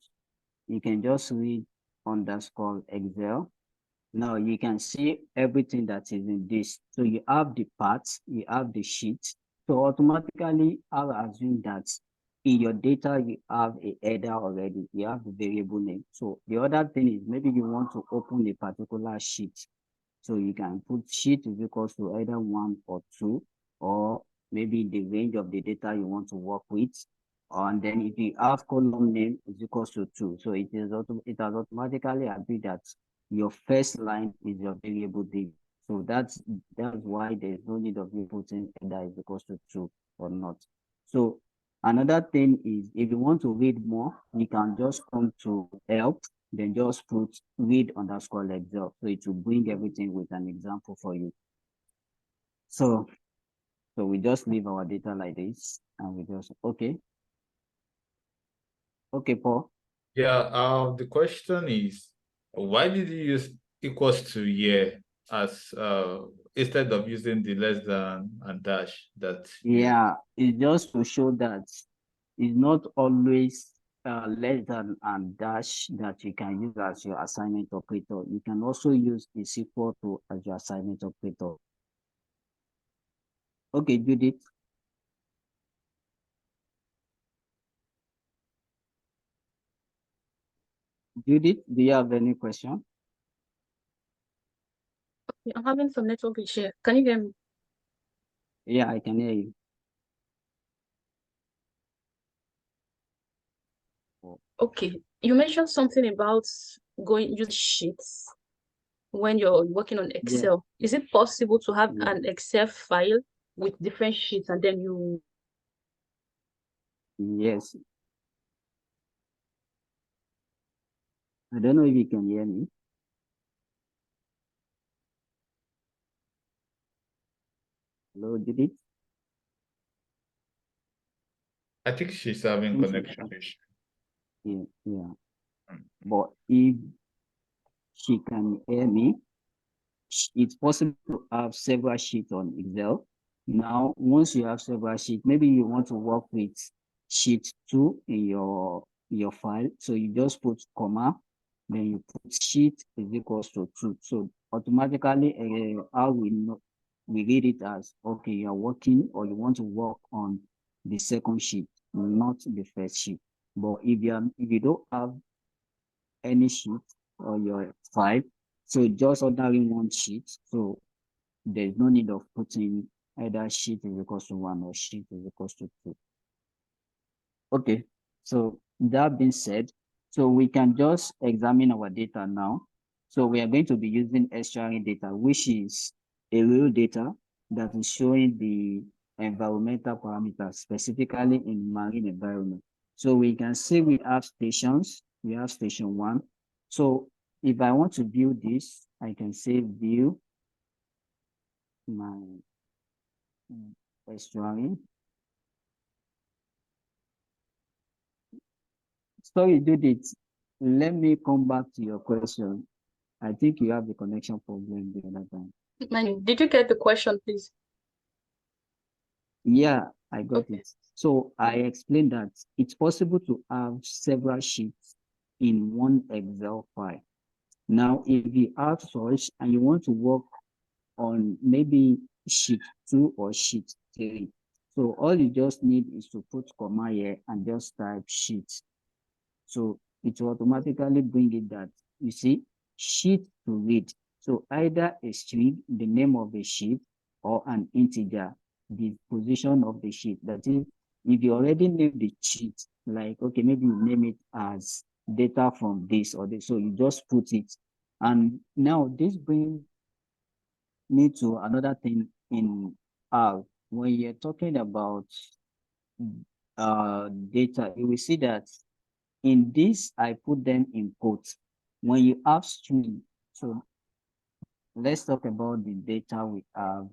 you can just read underscore Excel. Now you can see everything that is in this. So you have the parts, you have the sheet. So automatically, I'll assume that in your data, you have a header already. You have the variable name. So the other thing is maybe you want to open a particular sheet. So you can put sheet is equals to either 1 or 2, or maybe the range of the data you want to work with. And then if you have column name is equals to 2. So it has automatically agreed that your first line is your variable date. So that's why there's no need of you putting that is equals to 2 or not. So another thing is if you want to read more, you can just come to help, then just put read underscore Excel. So it will bring everything with an example for you. So we just leave our data like this and we just, okay. Okay, Paul. Yeah, the question is, why did you use equals to here as instead of using the less than and dash that Yeah, it's just to show that it's not always less than and dash that you can use as your assignment operator. You can also use is equal to as your assignment operator. Okay, Judith. Judith, do you have any question? I'm having some network issue. Can you hear me? Yeah, I can hear you. Okay. You mentioned something about going use sheets when you're working on Excel. Is it possible to have Yeah. an Excel file with different sheets and then you Yes. I don't know if you can hear me. Hello, Judith? I think she's having Think she- connection issue. Yeah. Mm. But if she can hear me, it's possible to have several sheets on Excel. Now, once you have several sheets, maybe you want to work with sheet 2 in your file. So you just put comma, then you put sheet is equals to 2. So automatically, how we know, we read it as, okay, you are working or you want to work on the second sheet, not the first sheet. But if you don't have any sheet on your file, so just ordering one sheet. So there's no need of putting either sheet is equals to 1 or sheet is equals to 2. Okay, so that being said, so we can just examine our data now. So we are going to be using extract data, which is a real data that is showing the environmental parameters, specifically in marine environment. So we can see we have stations, we have station 1. So if I want to view this, I can say view my estuary. Sorry, Judith, let me come back to your question. I think you have the connection problem the other time. did you get the question, please? Yeah, I got Okay. it. So I explained that it's possible to have several sheets in one Excel file. Now, if you have such and you want to work on maybe sheet 2 or sheet 3, so all you just need is to put comma here and just type sheet. So it will automatically bring it that, you see, sheet to read. So either a string, the name of the sheet, or an integer, the position of the sheet. That is, if you already name the sheet, like, okay, maybe you name it as data from this or this, so you just put it. And now this brings me to another thing in R. When you're talking about data, you will see that in this, I put them in quotes. When you have string, so let's talk about the data we have.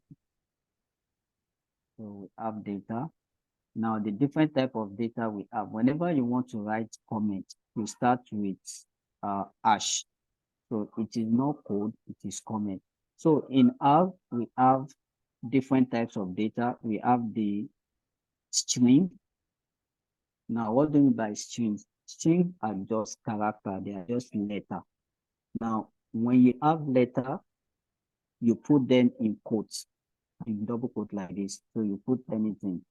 So we have data. Now the different type of data we have. Whenever you want to write comment, you start with hash. So it is not code, it is comment. So in R, we have different types of data. We have the string. Now, what do you mean by strings? Strings are just character, they are just letter. Now, when you have letter, you put them in quotes, in double quote like this. So you put anything.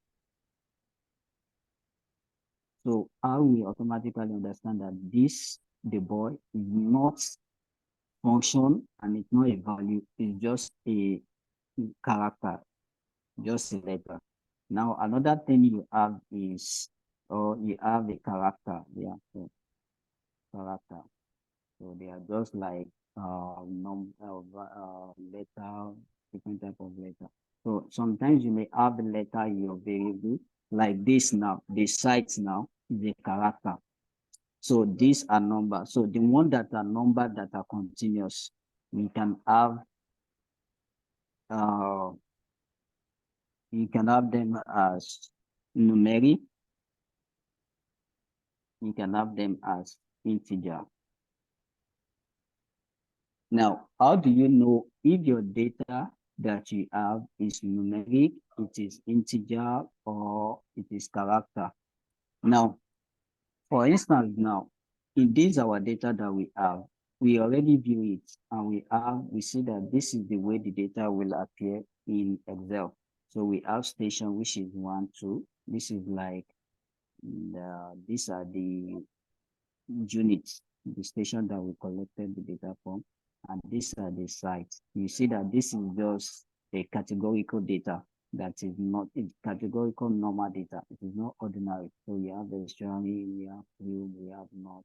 So how we automatically understand that this, the boy, is not function and it's not a value, it's just a character, just a letter. Now, another thing you have is, or you have a character, yeah, so character. So they are just like letter, different type of letter. So sometimes you may have a letter in your variable, like this now, the site now is a character. So these are numbers. So the one that are numbered that are continuous, we can have you can have them as numeric, you can have them as integer. Now, how do you know if your data that you have is numeric, it is integer, or it is character? Now, for instance, now, in this our data that we have, we already view it and we see that this is the way the data will appear in Excel. So we have station, which is 1, 2. This is like, these are the units, the station that we collected the data from. and these are the sites. You see that this is just a categorical data that is not it's categorical normal data. It is not ordinary. So we have the estuary, we have field, we have north,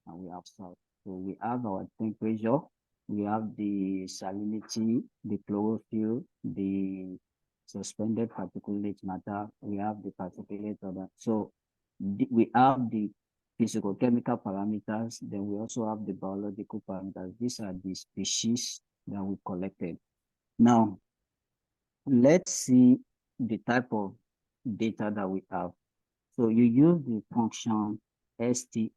and we have south. So we have our temperature, we have the salinity, the chlorophyll, the suspended particulate matter, we have the particulate order. So we have the physical chemical parameters, then we also have the biological parameters. These are the species that we collected. Now, let's see the type of data that we have. So you use the function str,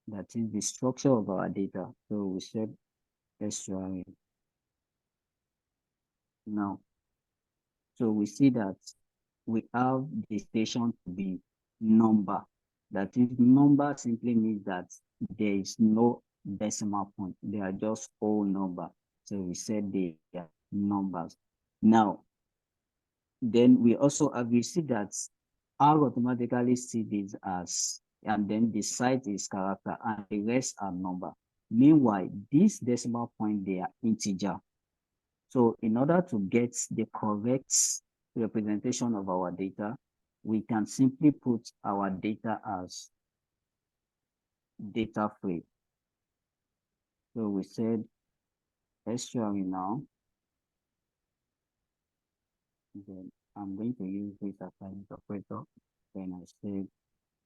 that is the structure of our data. So we said estuary. Now, so we see that we have the station to be number. That is, number simply means that there is no decimal point. They are just whole number. So we said they are numbers. Now, then we also have, we see that R automatically see this as, and then the site is character and the rest are number. Meanwhile, this decimal point, they are integer. So in order to get the correct representation of our data, we can simply put our data as data frame. So we said estuary now. Then I'm going to use this assignment operator. Then I say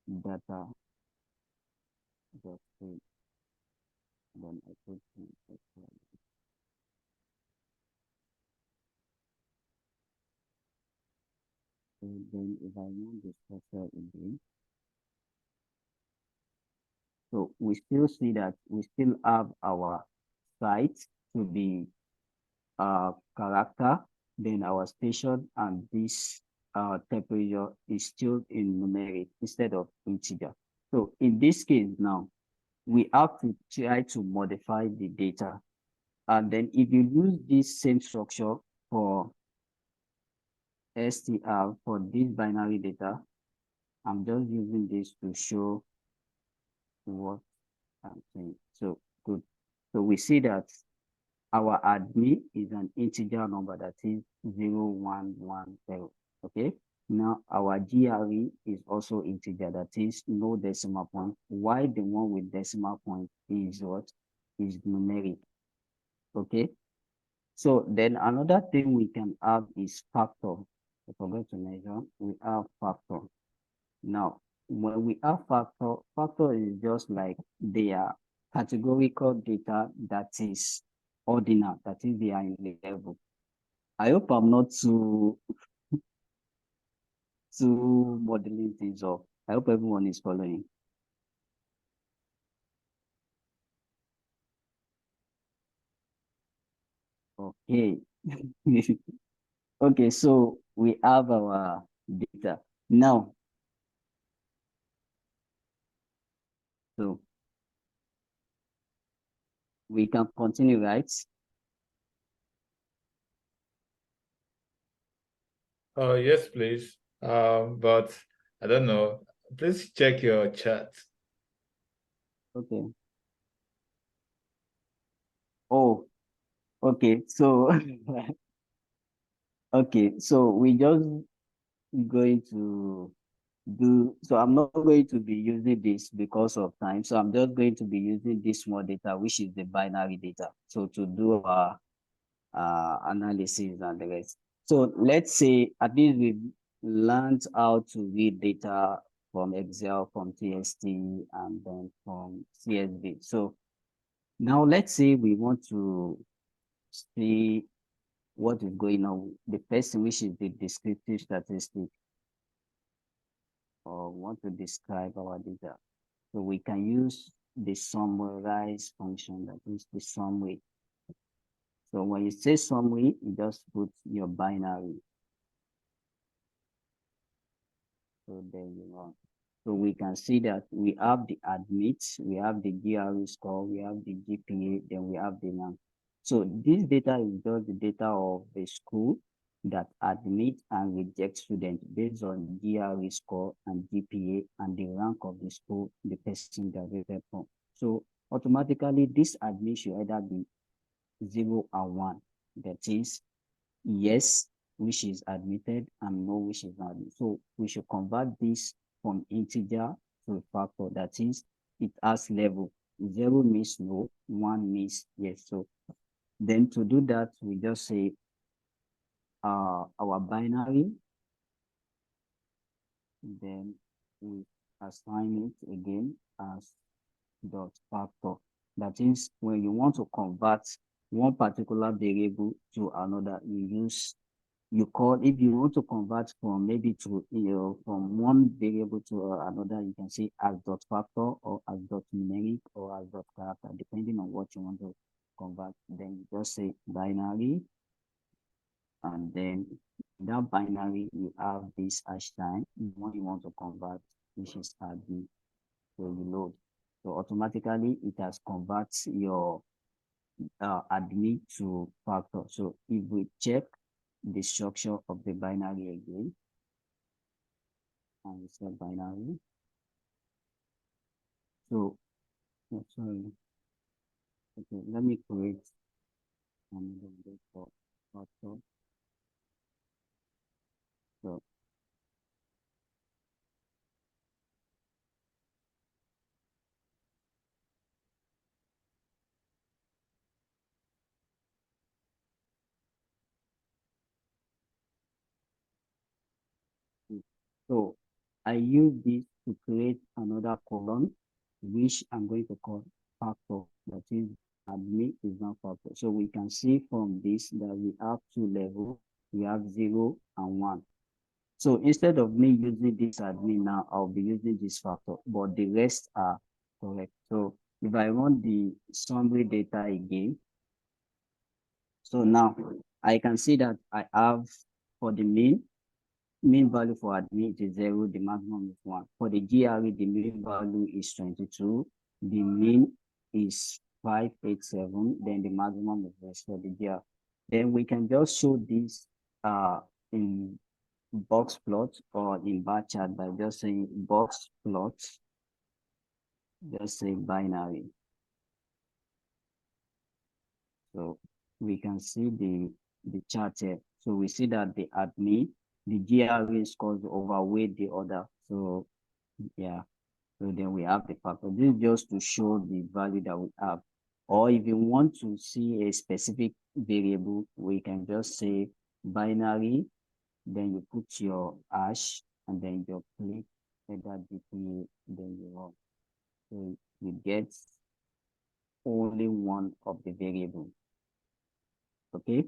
data dot frame. Then I put in estuary. So then if I want the structure again, so we still see that we still have our site to be character, then our station, and this temperature is still in numeric instead of integer. So in this case now, we have to try to modify the data. And then if you use this same structure for str for this binary data, I'm just using this to show what I'm saying. So good. So we see that our admin is an integer number that is 0110. Okay. Now our GRE is also integer, that is no decimal point. Why the one with decimal point is what? Is numeric. Okay. So then another thing we can have is factor. I forgot to measure. We have factor. Now, when we have factor, factor is just like their categorical data that is ordinal, that is they are in level. I hope I'm not too modeling things up. I hope everyone is following. Okay. Okay, so we have our data. Now, so we can continue, right? Yes, please. But I don't know. Please check your chat. Okay. Oh, okay. So, okay. So we just going to do, so I'm not going to be using this because of time. So I'm just going to be using this small data, which is the binary data. So to do our analysis and the rest. So let's say at least we've learned how to read data from Excel, from TST, and then from CSV. So now let's say we want to see what is going on. The first thing, which is the descriptive statistic, or want to describe our data. So we can use the summarize function, that is the summary. So when you say summary, you just put your binary. So there you are. So we can see that we have the admit, we have the GRE score, we have the GPA, then we have the rank. So this data is just the data of the school that admit and reject students based on GRE score and GPA and the rank of the school the person graduated from. So automatically this admin should either be 0 and 1. That is yes, which is admitted, and no, which is not admitted. So we should convert this from integer to a factor. That is, it has level. 0 means no, 1 means yes. So then to do that, we just say our binary, then we assign it again as dot factor. That is, when you want to convert one particular variable to another, if you want to convert from maybe to from one variable to another, you can say as dot factor or as dot numeric or as dot character, depending on what you want to convert. Then you just say binary, and then that binary you have this hash sign when you want to convert, which is admin. So you load. So automatically it has converts your admin to factor. So if we check the structure of the binary again, and we set binary. So, sorry. Okay, let me create another for factor. So, so I use this to create another column, which I'm going to call factor. That is, admin is not factor. So we can see from this that we have two levels. We have 0 and 1. So instead of me using this admin now, I'll be using this factor, but the rest are correct. So if I want the summary data again, so now I can see that I have for the mean value for admin is 0, the maximum is 1. For the GRE, the mean value is 22, the mean is 587, then the maximum is less for the GRE. Then we can just show this in box plot or in bar chart by just saying box plot, just say binary. So we can see the chart here. So we see that the admin, the GRE scores overweight the other. So yeah, so then we have the factor. This is just to show the value that we have. Or if you want to see a specific variable, we can just say binary, then you put your hash, and then you click that GPA, then you run. So you get only one of the variable. Okay.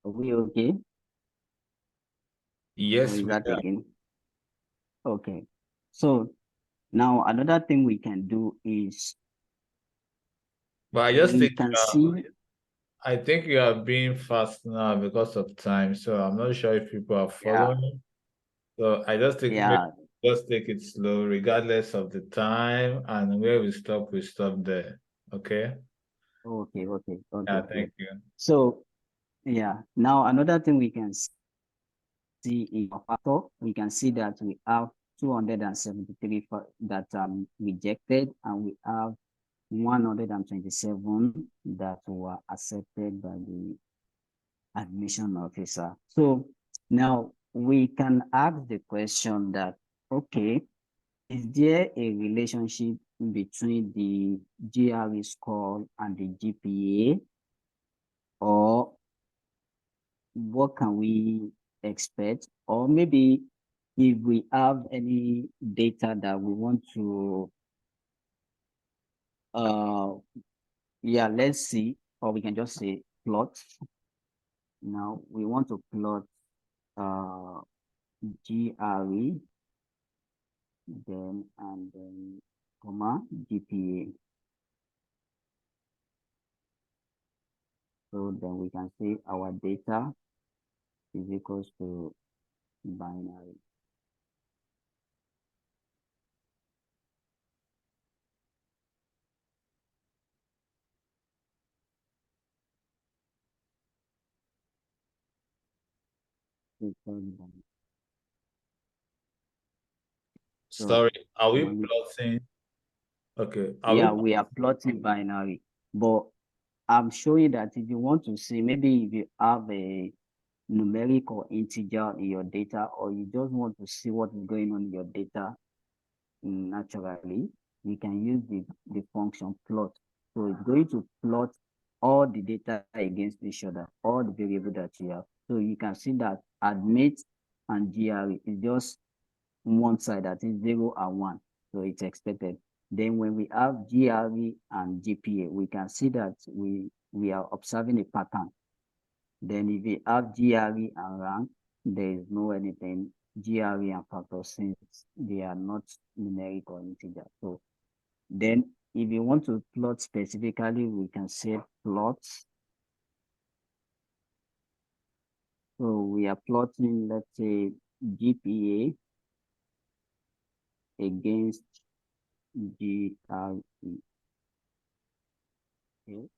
Are we okay? Yes, Or is we that are. again? Okay. So now another thing we can do is But I just we think can see. I think you are being fast now because of time, so I'm not sure if people are Yeah, following. So I just think maybe yeah. just take it slow, regardless of the time, and where we stop there. Okay? Okay, okay, Yeah, okay. thank you. So yeah, now another thing we can see in our factor, we can see that we have 273 that rejected, and we have 127 that were accepted by the admission officer. So now we can ask the question that, okay, is there a relationship between the GRE score and the GPA, or what can we expect? Or maybe if we have any data that we want to, yeah, let's see, or we can just say plot. Now we want to plot GRE, then comma GPA. So then we can say our data is equals to binary. So Sorry, are we when we, plotting? Okay, are yeah, we? we are plotting binary, but I'm showing that if you want to see, maybe if you have a numeric or integer in your data, or you just want to see what is going on in your data naturally, you can use the function plot. So it's going to plot all the data against each other, all the variables that you have. So you can see that admit and GRE is just one side, that is 0 and 1. So it's expected. Then when we have GRE and GPA, we can see that we are observing a pattern. Then if we have GRE and rank, there is no anything GRE and factor, since they are not numeric or integer. So then if you want to plot specifically, we can say plots. So we are plotting, let's say, GPA against GRE. Okay.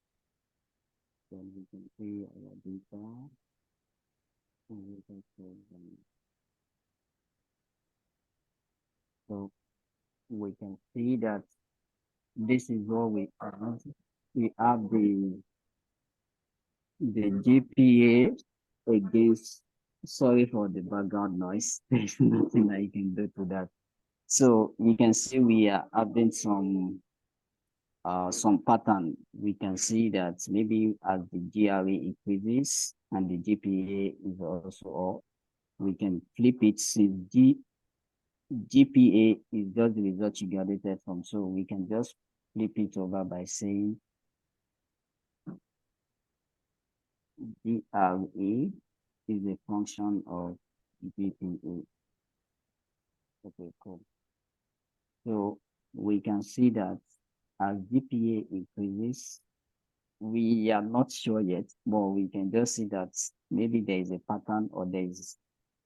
Then we can see our data. And we can say so we can see that this is what we have. We have the GPA against, sorry for the background noise. There's nothing that you can do to that. So you can see we are having some pattern. We can see that maybe as the GRE increases and the GPA is also up, we can flip it, since GPA is just the result you graduated from. So we can just flip it over by saying GRE is a function of GPA. Okay, cool. So we can see that as GPA increases, we are not sure yet, but we can just see that maybe there is a pattern, or there is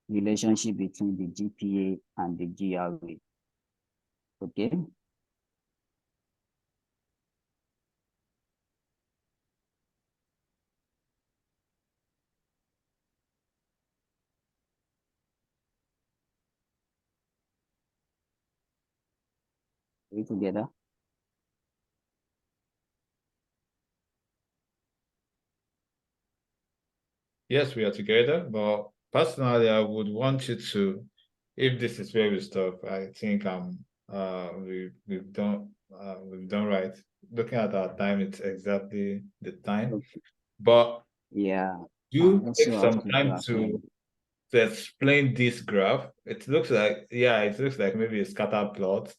relationship between the GPA and the GRE. Okay. Are we together? Yes, we are together, but personally, I would want you to, if this is where we stop, I think we've done right. Looking at our time, it's exactly the time. Okay. But Yeah. you take Also have some to time apply. to explain this graph. It looks like, yeah, it looks like maybe a scatter plot,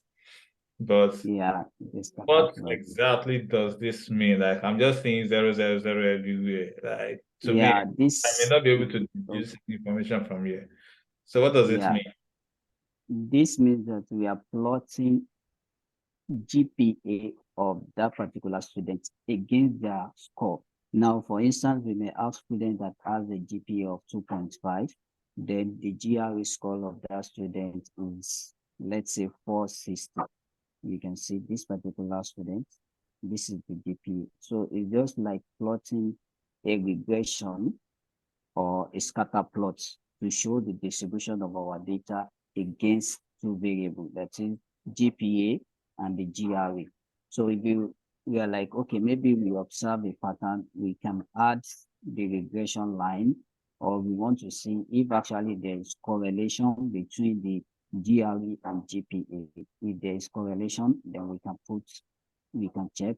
but Yeah, this what plot. exactly does this mean? Like, I'm just seeing 000 everywhere. Like, to me, Yeah, I may this not be able to oh, deduce information from here. So what does it yeah, mean? this means that we are plotting GPA of that particular student against their score. Now, for instance, we may have student that has a GPA of 2.5, then the GRE score of that student is, let's say, 460. You can see this particular student, this is the GPA. So it's just like plotting a regression or a scatter plot to show the distribution of our data against two variables, that is GPA and the GRE. So if we are like, okay, maybe we observe a pattern, we can add the regression line, or we want to see if actually there is correlation between the GRE and GPA. If there is correlation, then we can check.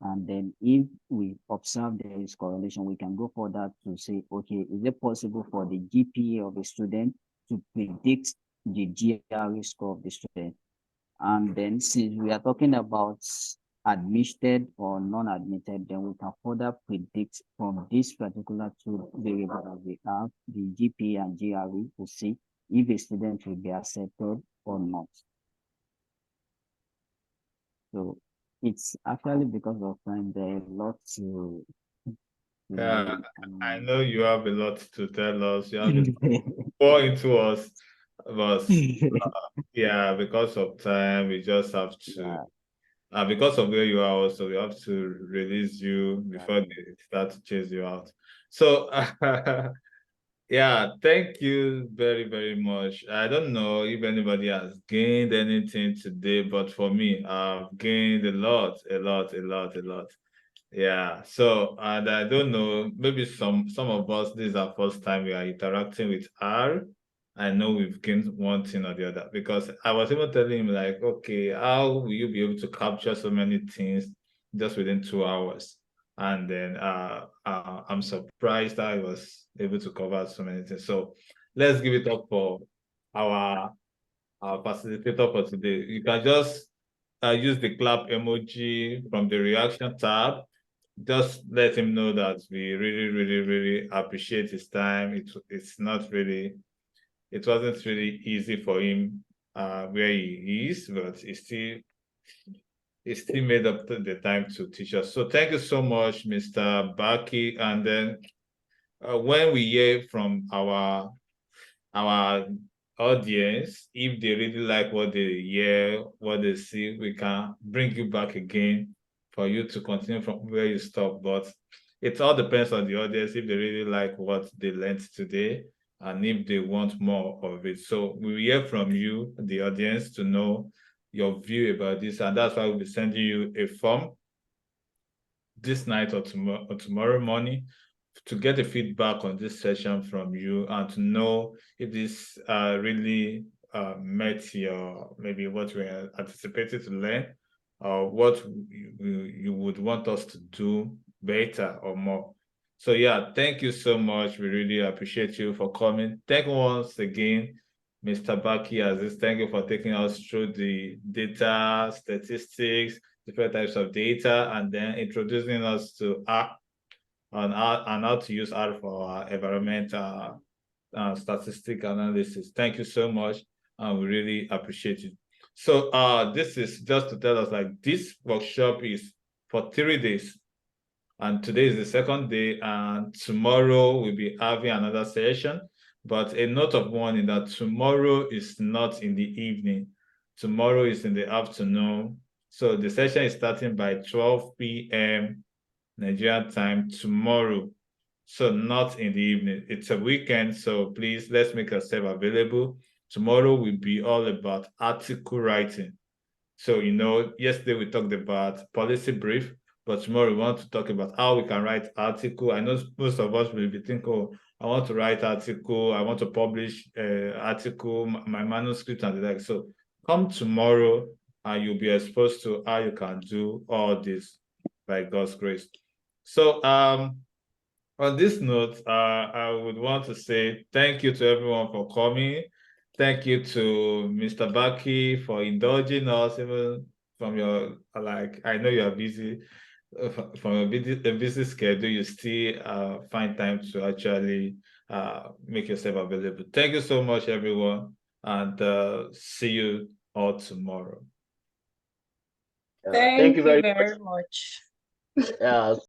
And then if we observe there is correlation, we can go further to say, okay, is it possible for the GPA of a student to predict the GRE score of the student? And then since we are talking about admitted or non-admitted, then we can further predict from this particular two variables that we have, the GPA and GRE, to see if a student will be accepted or not. So it's actually because of time, there are a lot to Yeah, I know you have a lot to tell us. You have to pour into us, but yeah, because of time, we just have to. yeah, Because of where you are, also we have to release you before exactly. they start to chase you out. So Yeah, thank you very, very much. I don't know if anybody has gained anything today, but for me, I've gained a lot, a lot, a lot, a lot. Yeah. So, and I don't know, maybe some of us, this is our first time we are interacting with R. I know we've gained one thing or the other because I was even telling him like, okay, how will you be able to capture so many things just within 2 hours? And then I'm surprised I was able to cover so many things. So let's give it up for our our facilitator for today. You can just use the clap emoji from the reaction tab. Just let him know that we really, really, really appreciate his time. It's not really, it wasn't really easy for him where he is, but he still made up the time to teach us. So thank you so much, Mr. Baki. And then when we hear from our audience, if they really like what they hear, what they see, we can bring you back again for you to continue from where you stop. But it all depends on the audience if they really like what they learned today and if they want more of it. So we will hear from you, the audience, to know your view about this. And that's why we'll be sending you a form this night or tomorrow morning to get the feedback on this session from you and to know if this really met your maybe what we anticipated to learn or what you would want us to do better or more. So yeah, thank you so much. We really appreciate you for coming. Thank you once again, Mr. Baki Azeez. Thank you for taking us through the data, statistics, different types of data, and then introducing us to on how to use R for environmental statistic analysis. Thank you so much, and we really appreciate it. So this is just to tell us like this workshop is for 3 days, and today is the second day, and tomorrow we'll be having another session. But a note of warning that tomorrow is not in the evening. Tomorrow is in the afternoon. So the session is starting by 12 p.m. Nigerian time tomorrow. So not in the evening. It's a weekend, so please let's make ourselves available. Tomorrow will be all about article writing. So, yesterday we talked about policy brief, but tomorrow we want to talk about how we can write article. I know most of us will be thinking, oh, I want to write article, I want to publish article, my manuscript and the like. So come tomorrow and you'll be exposed to how you can do all this by God's grace. So on this note, I would want to say thank you to everyone for coming. Thank you to Mr. Baki for indulging us, even from your, I know you are busy, from your busy schedule, you still find time to actually make yourself available. Thank you so much, everyone, and see you all tomorrow. Thank you very much. much. Yeah,